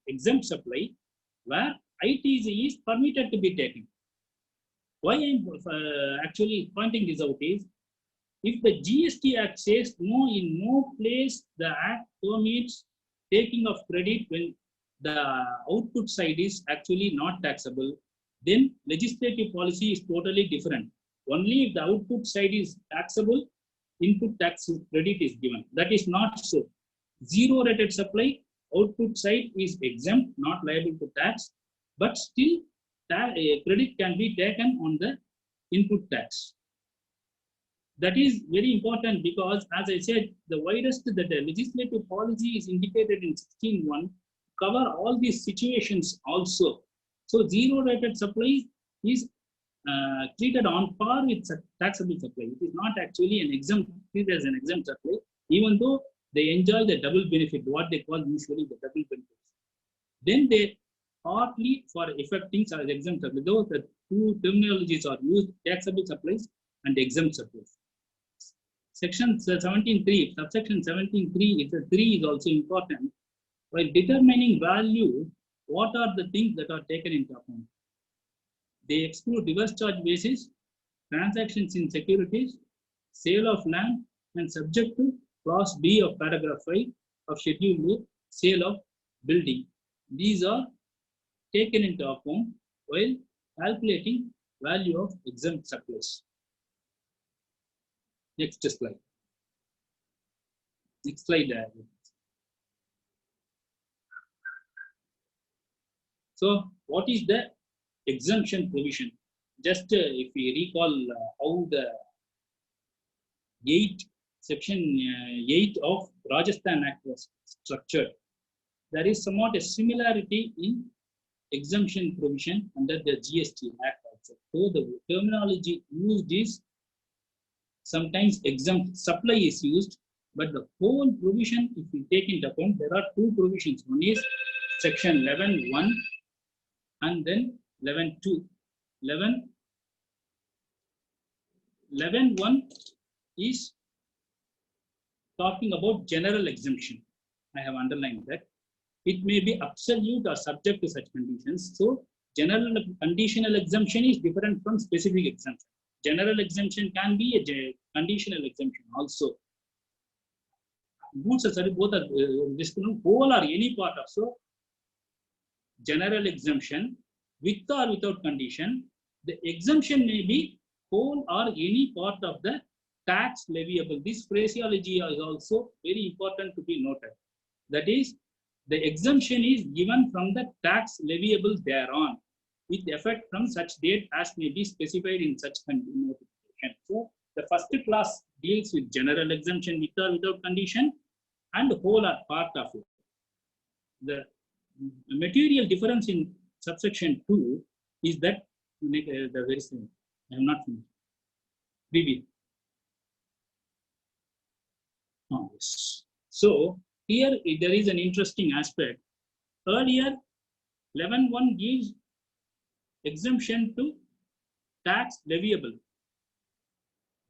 exempt supply where ITC is permitted to be taken. Why I am actually pointing this out is, if the GST Act says no, in no place the Act permits taking of credit when the output side is actually not taxable, then legislative policy is totally different. Only if the output side is taxable, input tax credit is given. That is not so. Zero rated supply, output side is exempt, not liable to tax, but still credit can be taken on the input tax. That is very important because, as I said, the widest that the legislative policy is indicated in 16.1 cover all these situations also. So zero rated supply is treated on par with taxable supply. It is not actually an exempt, treated as an exempt supply, even though they enjoy the double benefit, what they call usually the double benefits. Then they partly for effecting as exempt supply. Though the two terminologies are used, taxable supplies and exempt supplies. Section 17.3, subsection 17.3, if the 3 is also important. While determining value, what are the things that are taken into account? They exclude reverse charge basis, transactions in securities, sale of land, and subject to clause B of paragraph 5 of schedule A, sale of building. These are taken into account while calculating value of exempt supplies. Next slide. Next slide. So, what is the exemption provision? Just if we recall how the section 8 of Rajasthan Act was structured, there is somewhat a similarity in exemption provision under the GST Act also. So the terminology used is sometimes exempt supply is used, but the whole provision, if we take into account, there are two provisions. One is section 11.1 and then 11.2. 11.1 is talking about general exemption. I have underlined that. It may be absolute or subject to such conditions. So, general conditional exemption is different from specific exemption. General exemption can be a conditional exemption also. Goods are both are whole or any part of. So, general exemption with or without condition. The exemption may be whole or any part of the tax leviable. This phraseology is also very important to be noted. That is, the exemption is given from the tax leviable thereon, with effect from such date as may be specified in such notification. So, the first clause deals with general exemption with or without condition and whole or part of it. The material difference in subsection 2 is that the very same. I am not finished. BB. Oh, yes. So, here there is an interesting aspect. Earlier, 11.1 gives exemption to tax leviable.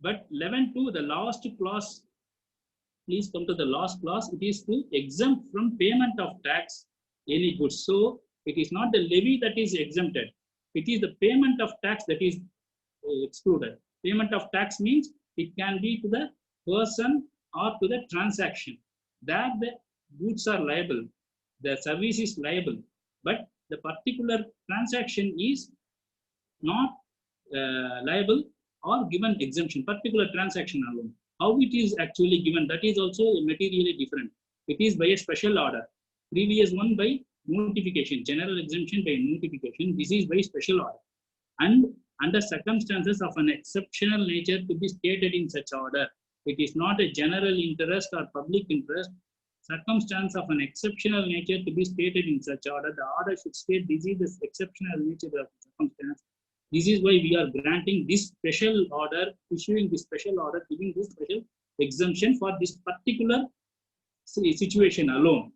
But 11.2, the last clause, please come to the last clause, it is to exempt from payment of tax any goods. So, it is not the levy that is exempted. It is the payment of tax that is excluded. Payment of tax means it can be to the person or to the transaction. That the goods are liable, the service is liable, but the particular transaction is not liable or given exemption, particular transaction alone. How it is actually given, that is also materially different. It is by a special order. Previous one by notification, general exemption by notification. This is by special order. And under circumstances of an exceptional nature to be stated in such order. It is not a general interest or public interest. Circumstance of an exceptional nature to be stated in such order. The order should state this is the exceptional nature of the circumstance. This is why we are granting this special order, issuing this special order, giving this special exemption for this particular situation alone.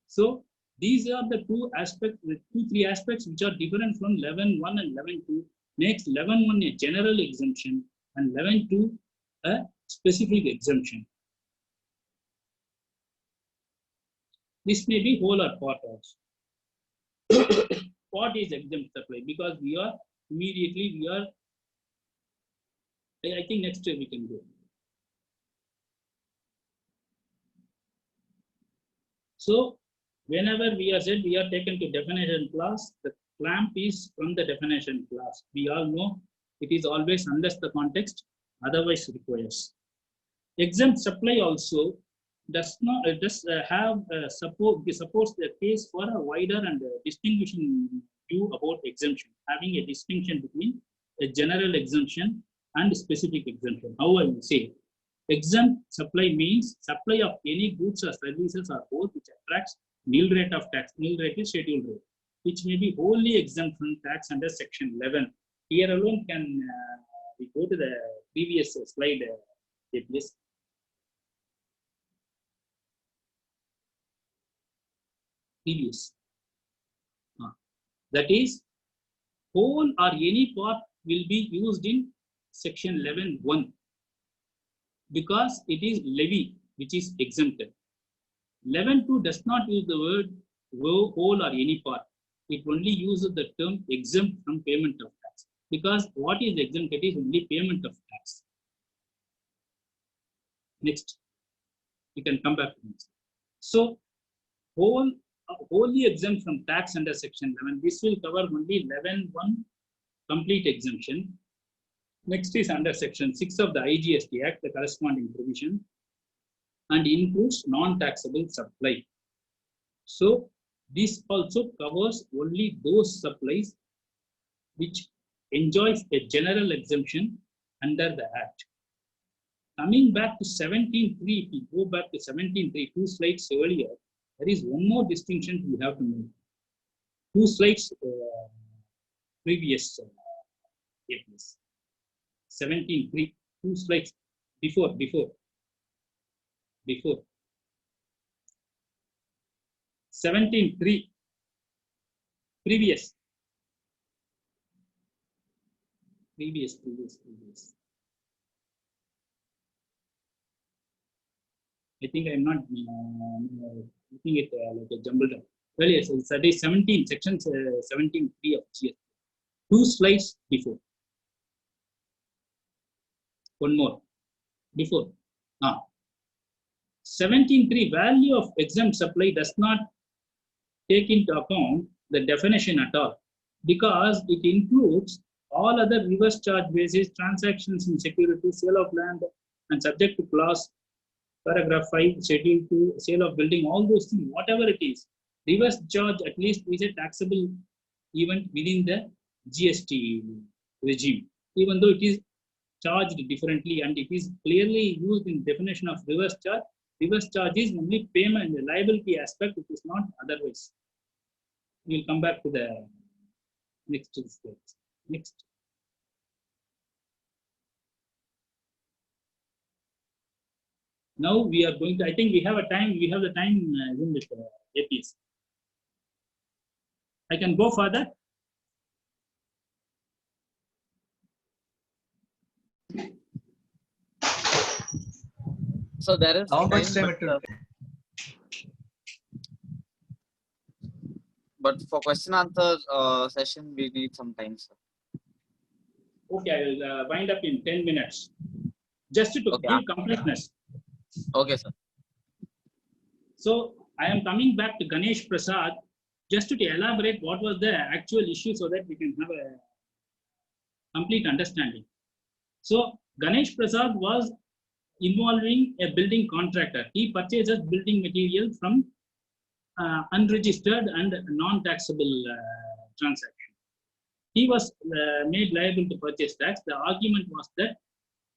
So these are the three aspects which are different from 11.1 and 11.2. Makes 11.1 a general exemption and 11.2 a specific exemption. This may be whole or part also. Part is exempt supply because we are immediately I think next we can go. So whenever we are said we are taken to definition class, the clamp is from the definition class. We all know it is always unless the context otherwise requires. Exempt supply also does not supports the case for a wider and distinguishing view about exemption, having a distinction between a general exemption and specific exemption. How I will say, exempt supply means supply of any goods or services or both which attracts nil rate of tax. Nil rate is scheduled rate, which may be wholly exempt from tax under section 11. Here alone can we go to the previous slide, please. Previous. That is, whole or any part will be used in section 11.1 because it is levy which is exempted. 11.2 does not use the word whole or any part. It only uses the term exempt from payment of tax because what is exempted is only payment of tax. Next, we can come back to this. So, wholly exempt from tax under section 11. This will cover only 11.1 complete exemption. Next is under section 6 of the IGST Act, the corresponding provision, and includes non-taxable supply. So this also covers only those supplies which enjoys a general exemption under the Act. Coming back to 17.3, if we go back to 17.3, 2 slides earlier, there is one more distinction we have to make. 2 slides previous, 17.3, 2 slides before. 17.3, previous. I think I'm not looking at like a jumbled up. Well, yes, that is 17, section 17.3 of GST. 2 slides before. One more. Before. 17.3, value of exempt supply does not take into account the definition at all because it includes all other reverse charge basis transactions in security, sale of land, and subject to clause paragraph 5, schedule 2, sale of building, all those things, whatever it is. Reverse charge at least is a taxable event within the GST regime, even though it is charged differently and it is clearly used in definition of reverse charge. Reverse charge is only payment, the liability aspect, it is not otherwise. We'll come back to the next slide. Next. Now we are going to, I think we have the time in with APS. I can go further. So there is how much time it will take? But for question answer session, we need some time, sir. Okay, I will wind up in 10 minutes. Just to give completeness. Okay, sir. So I am coming back to Ganesh Prasad just to elaborate what was the actual issue so that we can have a complete understanding. So Ganesh Prasad was involving a building contractor. He purchases building material from unregistered and non-taxable transaction. He was made liable to purchase tax. The argument was that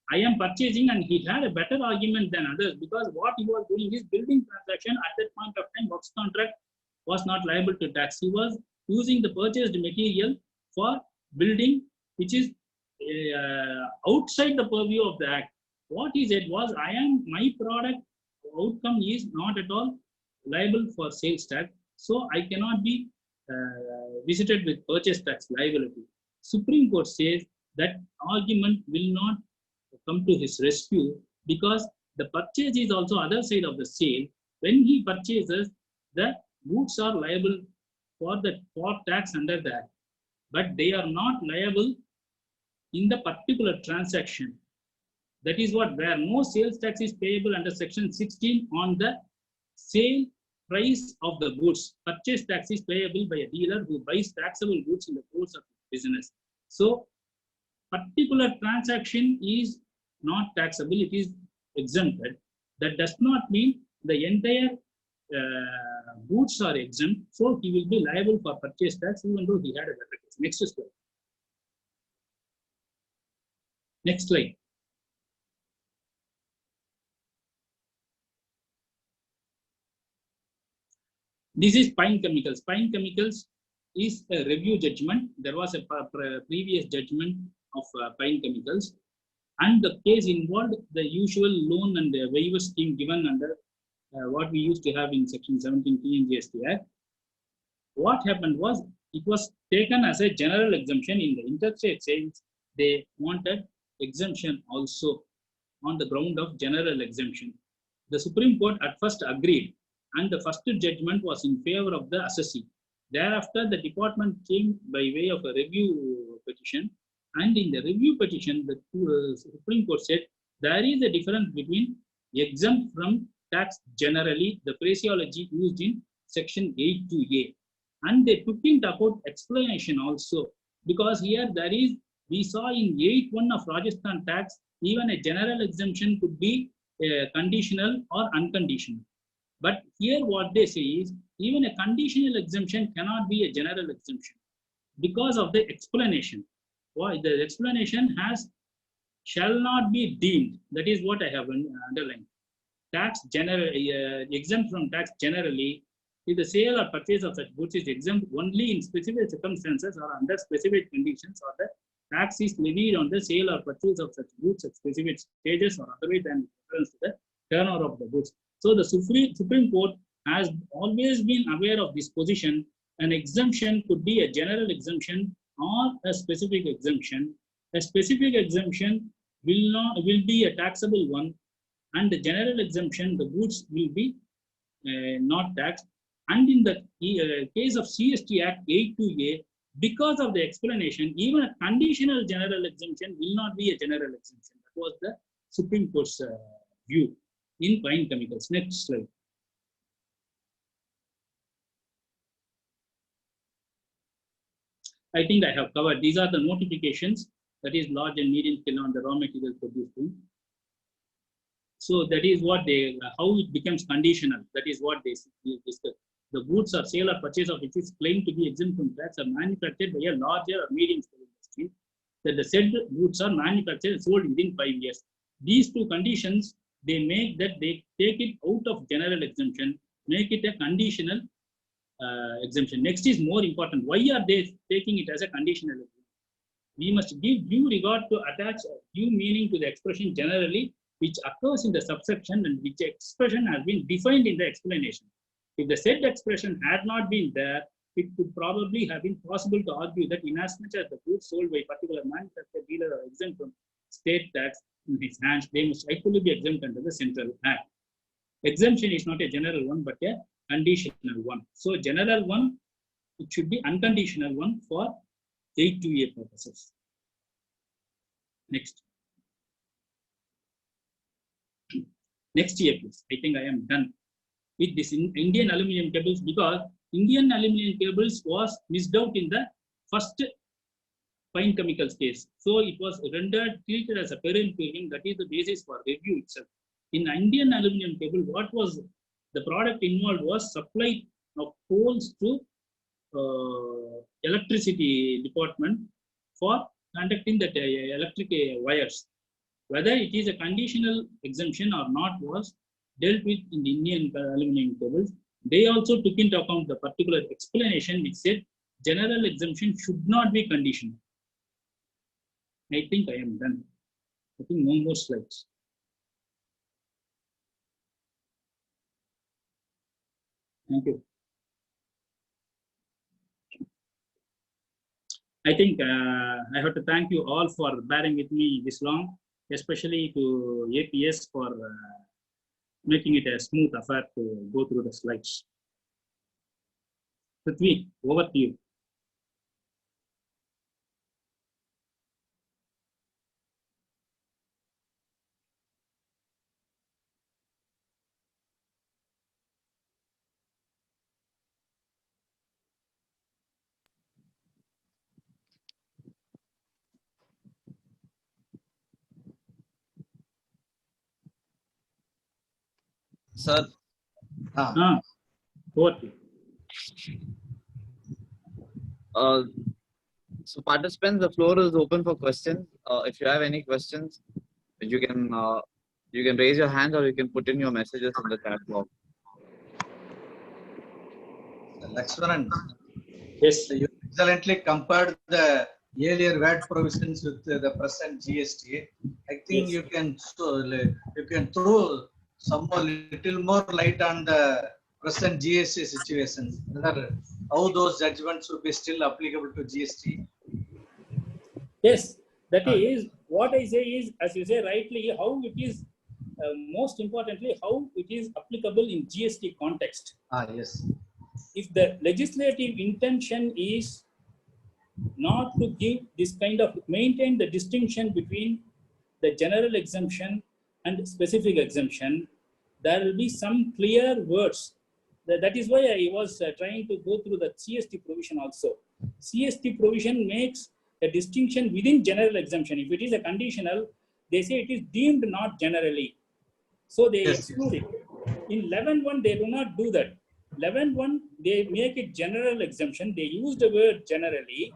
I am purchasing, and he had a better argument than others because what he was doing is building transaction at that point of time, works contract was not liable to tax. He was using the purchased material for building, which is outside the purview of the act. What he said was, my product outcome is not at all liable for sales tax, so I cannot be visited with purchase tax liability. Supreme Court says that argument will not come to his rescue because the purchase is also other side of the sale. When he purchases, the goods are liable for tax under the act, but they are not liable in the particular transaction. That is what, where no sales tax is payable under section 16 on the sale price of the goods. Purchase tax is payable by a dealer who buys taxable goods in the course of business. So particular transaction is not taxable, it is exempted. That does not mean the entire goods are exempt, so he will be liable for purchase tax even though he had a better case. Next slide. Next slide. This is Pine Chemicals. Pine Chemicals is a review judgment. There was a previous judgment of Pine Chemicals, and the case involved the usual loan and waiver scheme given under what we used to have in section 17 TNGST Act. What happened was, it was taken as a general exemption in the interstate sales. They wanted exemption also on the ground of general exemption. The Supreme Court at first agreed, and the first judgment was in favor of the assessee. Thereafter, the department came by way of a review petition, and in the review petition, the Supreme Court said there is a difference between exempt from tax generally, the phraseology used in section 82A, and they took into account explanation also, because here there is, we saw in 8.1 of Rajasthan tax, even a general exemption could be conditional or unconditional. But here what they say is, even a conditional exemption cannot be a general exemption because of the explanation. Why? The explanation has shall not be deemed. That is what I have underlined. Tax general exempt from tax generally, if the sale or purchase of such goods is exempt only in specific circumstances or under specific conditions, or the tax is levied on the sale or purchase of such goods at specific stages or otherwise than reference to the turnover of the goods. So the Supreme Court has always been aware of this position. An exemption could be a general exemption or a specific exemption. A specific exemption will be a taxable one, and the general exemption, the goods will be not taxed. And in the case of CST Act 82A, because of the explanation, even a conditional general exemption will not be a general exemption. That was the Supreme Court's view in Pine Chemicals. Next slide. I think I have covered. These are the notifications, that is large and medium scale on the raw material producing. So that is what they, how it becomes conditional. That is what they discuss. The goods or sale or purchase of which is claimed to be exempt from tax are manufactured by a larger or medium scale industry, that the said goods are manufactured and sold within 5 years. These two conditions, they make that they take it out of general exemption, make it a conditional exemption. Next is more important. Why are they taking it as a conditional exemption? We must give due regard to attach due meaning to the expression generally, which occurs in the subsection and which expression has been defined in the explanation. If the said expression had not been there, it could probably have been possible to argue that inasmuch as the goods sold by particular manufacturer dealer are exempt from state tax in his hands, they must equally be exempt under the Central Act. Exemption is not a general one, but a conditional one. So general one, it should be unconditional one for 82A purposes. Next. Next year, please. I think I am done with this Indian aluminum cables, because Indian aluminum cables was missed out in the first fine chemicals case. So it was rendered, treated as a peril to him. That is the basis for review itself. In Indian aluminum cable, what was the product involved was supply of poles to electricity department for conducting the electric wires. Whether it is a conditional exemption or not was dealt with in the Indian aluminum cables. They also took into account the particular explanation which said general exemption should not be conditional. I think I am done. I think no more slides. Thank you. I think I have to thank you all for bearing with me this long, especially to APS for making it a smooth affair to go through the slides. Prithvi, over to you. Sir, Over to you. So participants, the floor is open for questions. If you have any questions, you can raise your hand or you can put in your messages in the chat box. Lakshmanan, Yes. you excellently compared the earlier VAT provisions with the present GST. I think Yes. you can throw some more little more light on the present GST situation. Whether how those judgments would be still applicable to GST. Yes, that is what I say is, as you say rightly, how it is, most importantly, how it is applicable in GST context. Yes. If the legislative intention is not to give this kind of, maintain the distinction between the general exemption and specific exemption, there will be some clear words. That is why I was trying to go through the CST provision also. CST provision makes a distinction within general exemption. If it is a conditional, they say it is deemed not generally. So they exclude it. In 11.1, they do not do that. 11.1, they make it general exemption. They use the word generally.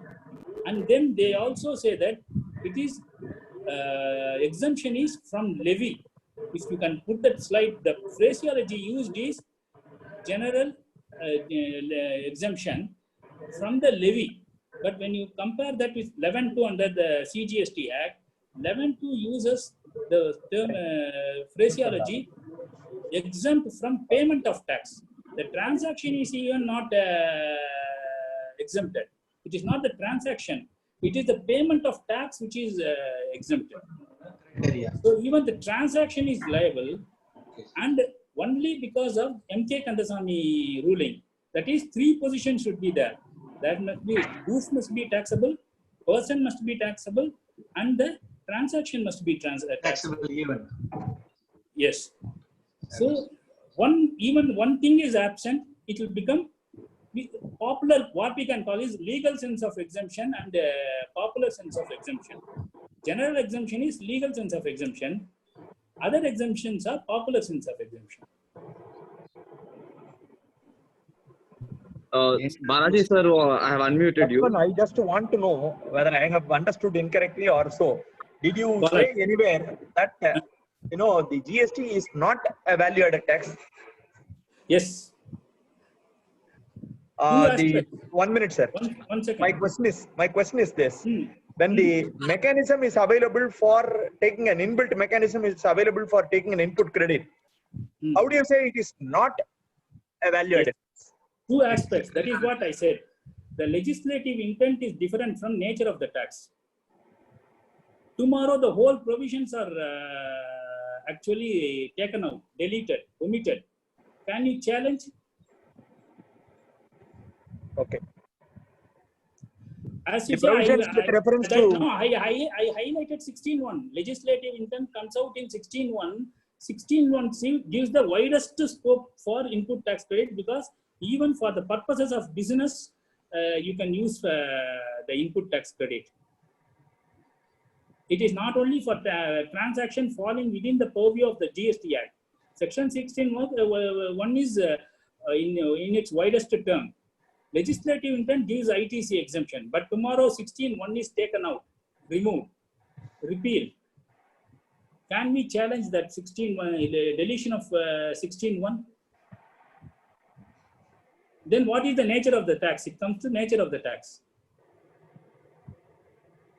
And then they also say that it is exemption is from levy. If you can put that slide, the phraseology used is general exemption from the levy. But when you compare that with 11.2 under the CGST Act, 11.2 uses the term phraseology exempt from payment of tax. The transaction is even not exempted. It is not the transaction. It is the payment of tax which is exempted. So even the transaction is liable, and only because of M.K. Kandasamy ruling. That is, three positions should be there. That must be, goods must be taxable, person must be taxable, and the transaction must be taxable even. Yes. So even one thing is absent, it will become popular, what we can call is legal sense of exemption and popular sense of exemption. General exemption is legal sense of exemption. Other exemptions are popular sense of exemption. Balaji sir, I have unmuted you. I just want to know whether I have understood incorrectly or so. Did you Correct. say anywhere that the GST is not a value-added tax? Yes. 1 minute, sir. One second. My question is this: when the mechanism is available for taking an inbuilt mechanism is available for taking an input credit, how do you say it is not a value-added? Yes. Two aspects. That is what I said. The legislative intent is different from nature of the tax. Tomorrow, the whole provisions are actually taken out, deleted, omitted. Can you challenge? Okay. As you The say, provisions with reference to... I highlighted 16.1. Legislative intent comes out in 16.1. 16(1) gives the widest scope for input tax credit, because even for the purposes of business, you can use the input tax credit. It is not only for transaction falling within the purview of the GST Act. Section 16(1) is in its widest term. Legislative intent gives ITC exemption, but tomorrow 16(1) is taken out, removed, repealed. Can we challenge that 16(1), the deletion of 16(1)? Then what is the nature of the tax? It comes to nature of the tax.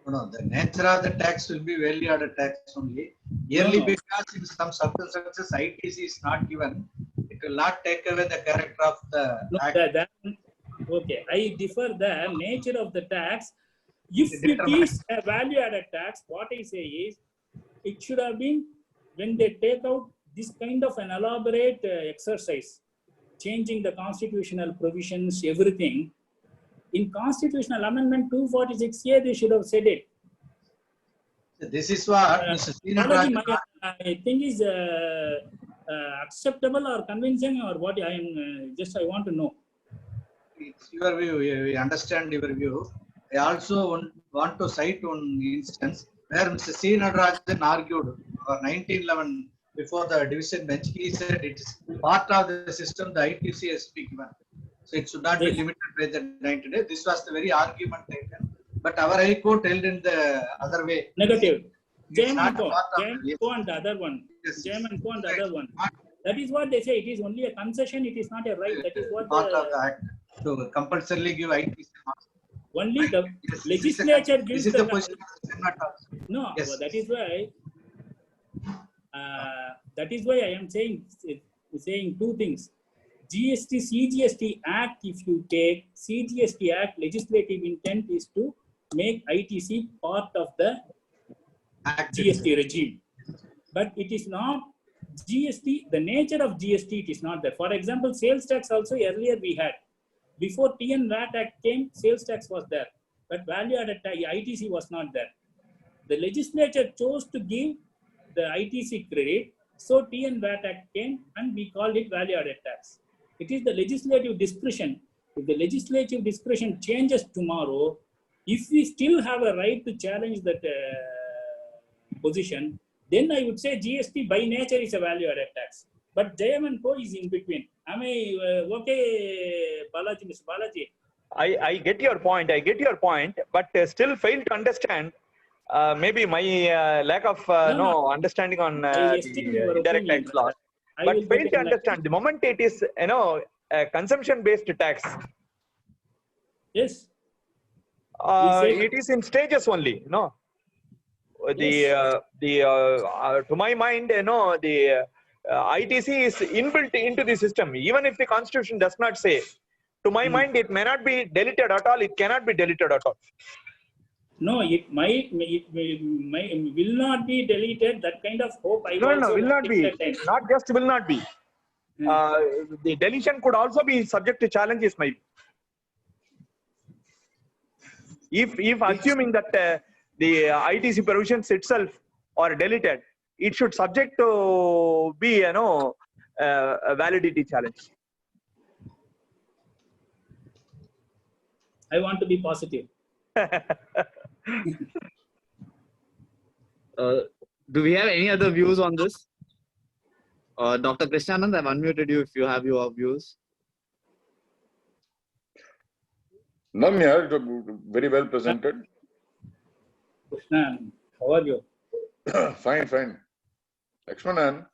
No, the nature of the tax will be value-added tax only. Yearly, No. because in some circumstances ITC is not given, it will not take away the character of the No, act. okay, I differ the nature of the tax. If it Determinant. is a value-added tax, what I say is, it should have been, when they take out this kind of an elaborate exercise, changing the constitutional provisions, everything, in Constitutional Amendment 246A, they should have said it. This is what Mr. Balaji, Srinivasan. I think is acceptable or convincing, or what I am I want to know. It's your view. We understand your view. I also want to cite one instance where Mr. C. Nadarajan argued for 1911 before the division bench. He said it is part of the system the ITC has been given. So it should not be limited by the 90 days. This was the very argument taken. But our High Court held in the other way. Negative. It's not Jam part of and the- Co and the other one. Yes. Jam and Co and the other one. That is what they say. It is only a concession. It is not a right. That is what Part of the act to compulsorily give ITC. only the Yes, legislature this gives is the the position of the Senate also. no. Yes. That is why. That is why I am saying two things. GST, CGST Act, if you take CGST Act, legislative intent is to make ITC part of the Act GST regime. But it is not GST, the nature of GST, it is not there. For example, sales tax also earlier we had. Before TN VAT Act came, sales tax was there. But value added tax, ITC was not there. The legislature chose to give the ITC credit, so TN VAT Act came and we called it value added tax. It is the legislative discretion. If the legislative discretion changes tomorrow, if we still have a right to challenge that position, then I would say GST by nature is a value added tax. But JM and Co is in between. Am I okay, Balaji, Mr. Balaji? I get your point. But still fail to understand. Maybe my lack of understanding on I esteem the your indirect opinion, tax law. I But will fail get to enlightened. understand the moment it is a consumption-based tax. Yes. It is in stages only. No. To my mind, the ITC is inbuilt into the system. Even if the constitution does not say, to my mind, it may not be deleted at all. It cannot be deleted at all. No, it will not be deleted. That kind of hope I No, also will not be. at times. Not just will not be. The deletion could also be subject to challenges, maybe. If assuming that the ITC provisions itself are deleted, it should subject to be, a validity challenge. I want to be positive. Do we have any other views on this? Dr. Krishnanand, I've unmuted you if you have your views. None here, it was very well presented. Krishna, how are you? Fine, fine. Lakshmanan,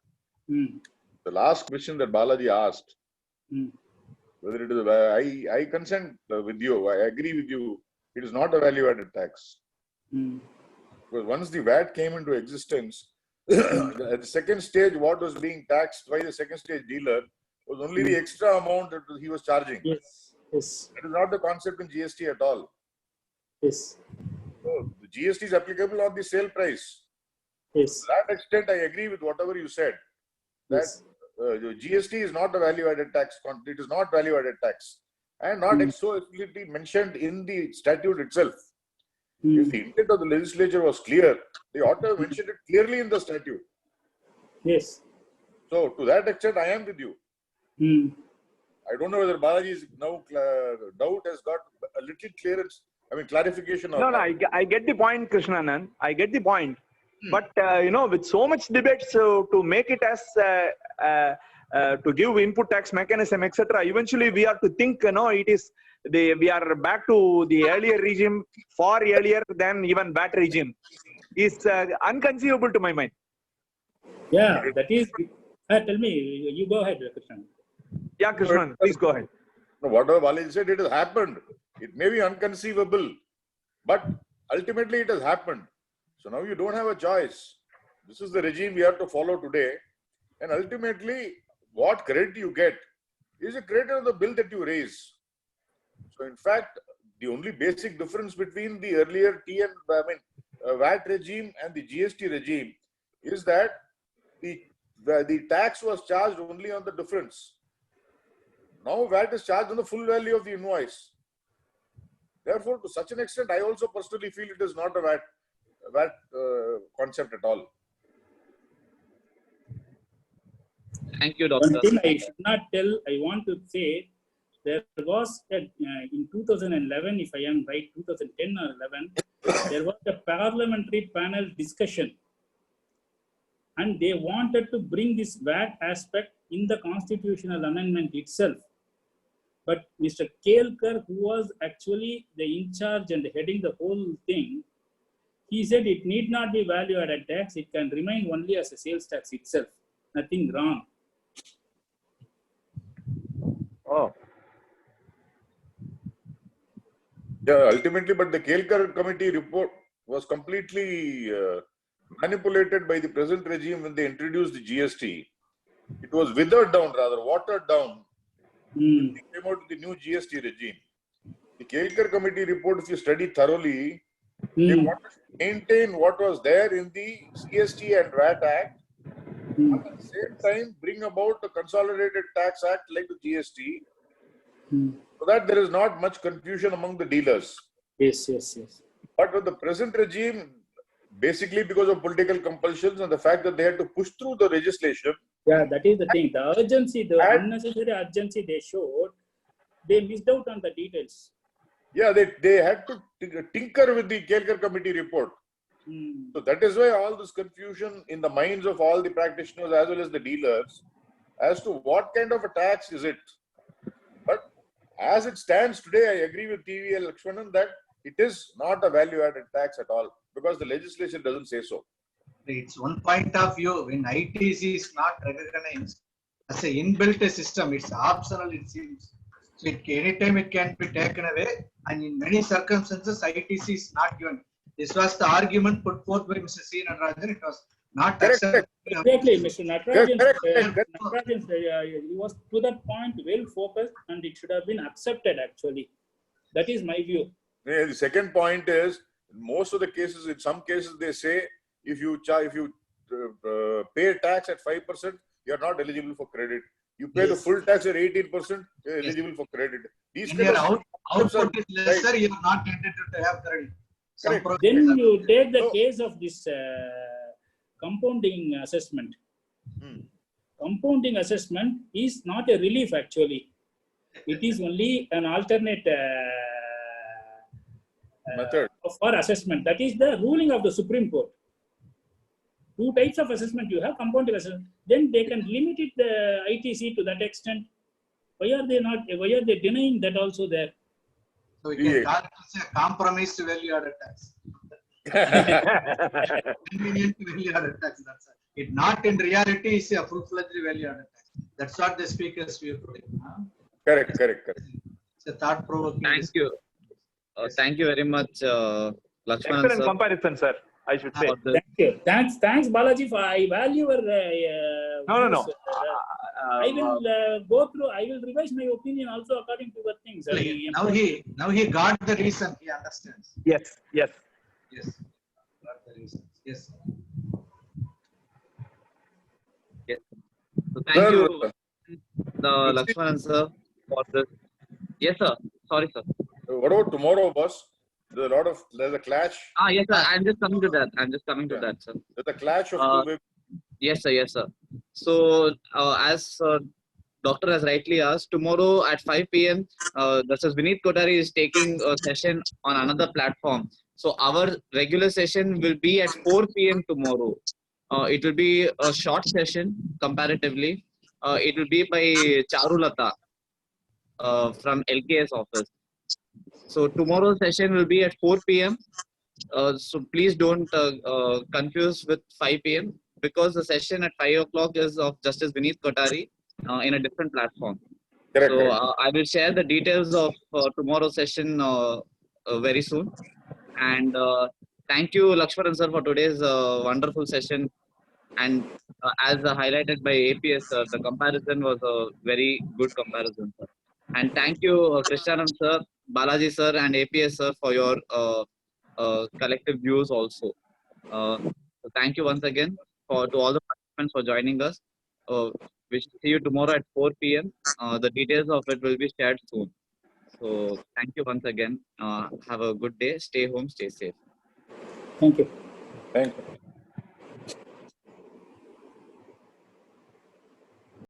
the last question that Balaji asked, whether it is, I consent with you, I agree with you, it is not a value-added tax. Because once the VAT came into existence, at the second stage, what was being taxed by the second stage dealer was only the extra amount that he was charging. Yes, yes, That is not the concept in GST at all. yes, So the GST is applicable on the sale price. yes, To that extent, I agree with whatever you said. That yes. GST is not a value-added tax. It is not value-added tax, and not so explicitly mentioned in the statute itself. If the intent of the legislature was clear, they ought to have mentioned it clearly in the statute. Yes. So to that extent, I am with you. I don't know whether Balaji's now doubt has got a little clearance. I mean, clarification. Or No, not. I get the point, Krishnanan. I get the point. But, with so much debates to make it as, to give input tax mechanism, etc., eventually we have to think, we are back to the earlier regime, far earlier than even VAT regime. Is unconceivable to my mind. Yeah, that is. Tell me, you go ahead, Krishnan. Yeah, Krishnan, please go ahead. No, whatever Balaji said, it has happened. It may be unconceivable, but ultimately it has happened. So now you don't have a choice. This is the regime we have to follow today. And ultimately, what credit you get is a credit of the bill that you raise. So in fact, the only basic difference between the earlier VAT regime and the GST regime is that the tax was charged only on the difference. Now VAT is charged on the full value of the invoice. Therefore, to such an extent, I also personally feel it is not a VAT concept at all. Thank you, One Doctor. thing I should not tell, I want to say, there was in 2011, if I am right, 2010 or 11, there was a parliamentary panel discussion, and they wanted to bring this VAT aspect in the constitutional amendment itself. But Mr. Kelkar, who was actually the in charge and heading the whole thing, he said it need not be value-added tax; it can remain only as a sales tax itself. Nothing wrong. Oh. Yeah, ultimately, but the Kelkar committee report was completely manipulated by the present regime when they introduced the GST. It was withered down, rather watered down. When they came out with the new GST regime. The Kelkar committee report, if you study thoroughly, they wanted to maintain what was there in the GST and VAT Act, and at the same time bring about a consolidated tax act like the GST, so that there is not much confusion among the dealers. Yes. But with the present regime, basically because of political compulsions and the fact that they had to push through the legislation. Yeah, that is the thing. The urgency, the unnecessary urgency they showed, they missed out on the details. Yeah, they had to tinker with the Kelkar committee report. So that is why all this confusion in the minds of all the practitioners as well as the dealers as to what kind of a tax is it. But as it stands today, I agree with TVL Lakshmanan that it is not a value-added tax at all because the legislation doesn't say so. It's one point of view. When ITC is not recognized as an inbuilt system, it's optional, it seems. So anytime it can be taken away, and in many circumstances, ITC is not given. This was the argument put forth by Mr. C. Natarajan. It was not accepted. Exactly, Mr. Natarajan, he was to that point well focused, and it should have been accepted actually. That is my view. Yeah, the second point is, in most of the cases, in some cases, they say if you pay tax at 5%, you are not eligible for credit. You pay the full tax at 18%, you are eligible for credit. These When your output is lesser, you are not entitled to have credit. Then you take the case of this compounding assessment. Compounding assessment is not a relief actually. It is only an alternate method for assessment. That is the ruling of the Supreme Court. Two types of assessment you have, compounding assessment. Then they can limit it, the ITC to that extent. Why are they denying that also there? So we can call it a compromised value-added tax. Convenient value-added tax. That's it. Not in reality is a full-fledged value-added tax. That's what the speakers view today. Correct. It's a thought-provoking. Thank you. Thank you very much, Lakshmanan. Excellent comparison, sir. I should say. Thank you. Thanks, Balaji. I value your. No. I will go through. I will revise my opinion also according to the things. Now he got the reason. He understands. Yes. Got the reason. Yes. So thank you, Lakshmanan sir, for this. Yes, sir. Sorry, sir. What about tomorrow, boss? There's a clash. Yes, sir. I'm just coming to that. Sir. There's a clash of two. Yes, sir. Yes, sir. So, as doctor has rightly asked, tomorrow at 5 p.m., Dr. Vineet Kotari is taking a session on another platform. So, our regular session will be at 4 p.m. tomorrow. It will be a short session comparatively. It will be by Charulata from LKS office. So, tomorrow's session will be at 4 p.m. So please don't confuse with 5 p.m. because the session at 5 o'clock is of Justice Vineet Kotari in a different platform. Correct, So correct. I will share the details of tomorrow's session very soon. And thank you, Lakshmanan sir, for today's wonderful session. And as highlighted by APS, the comparison was a very good comparison, sir. And thank you, Krishnanand sir, Balaji sir, and APS sir for your collective views also. So thank you once again to all the participants for joining us. We shall see you tomorrow at 4 p.m. The details of it will be shared soon. So thank you once again. Have a good day. Stay home. Stay safe. Thank you. Thank you.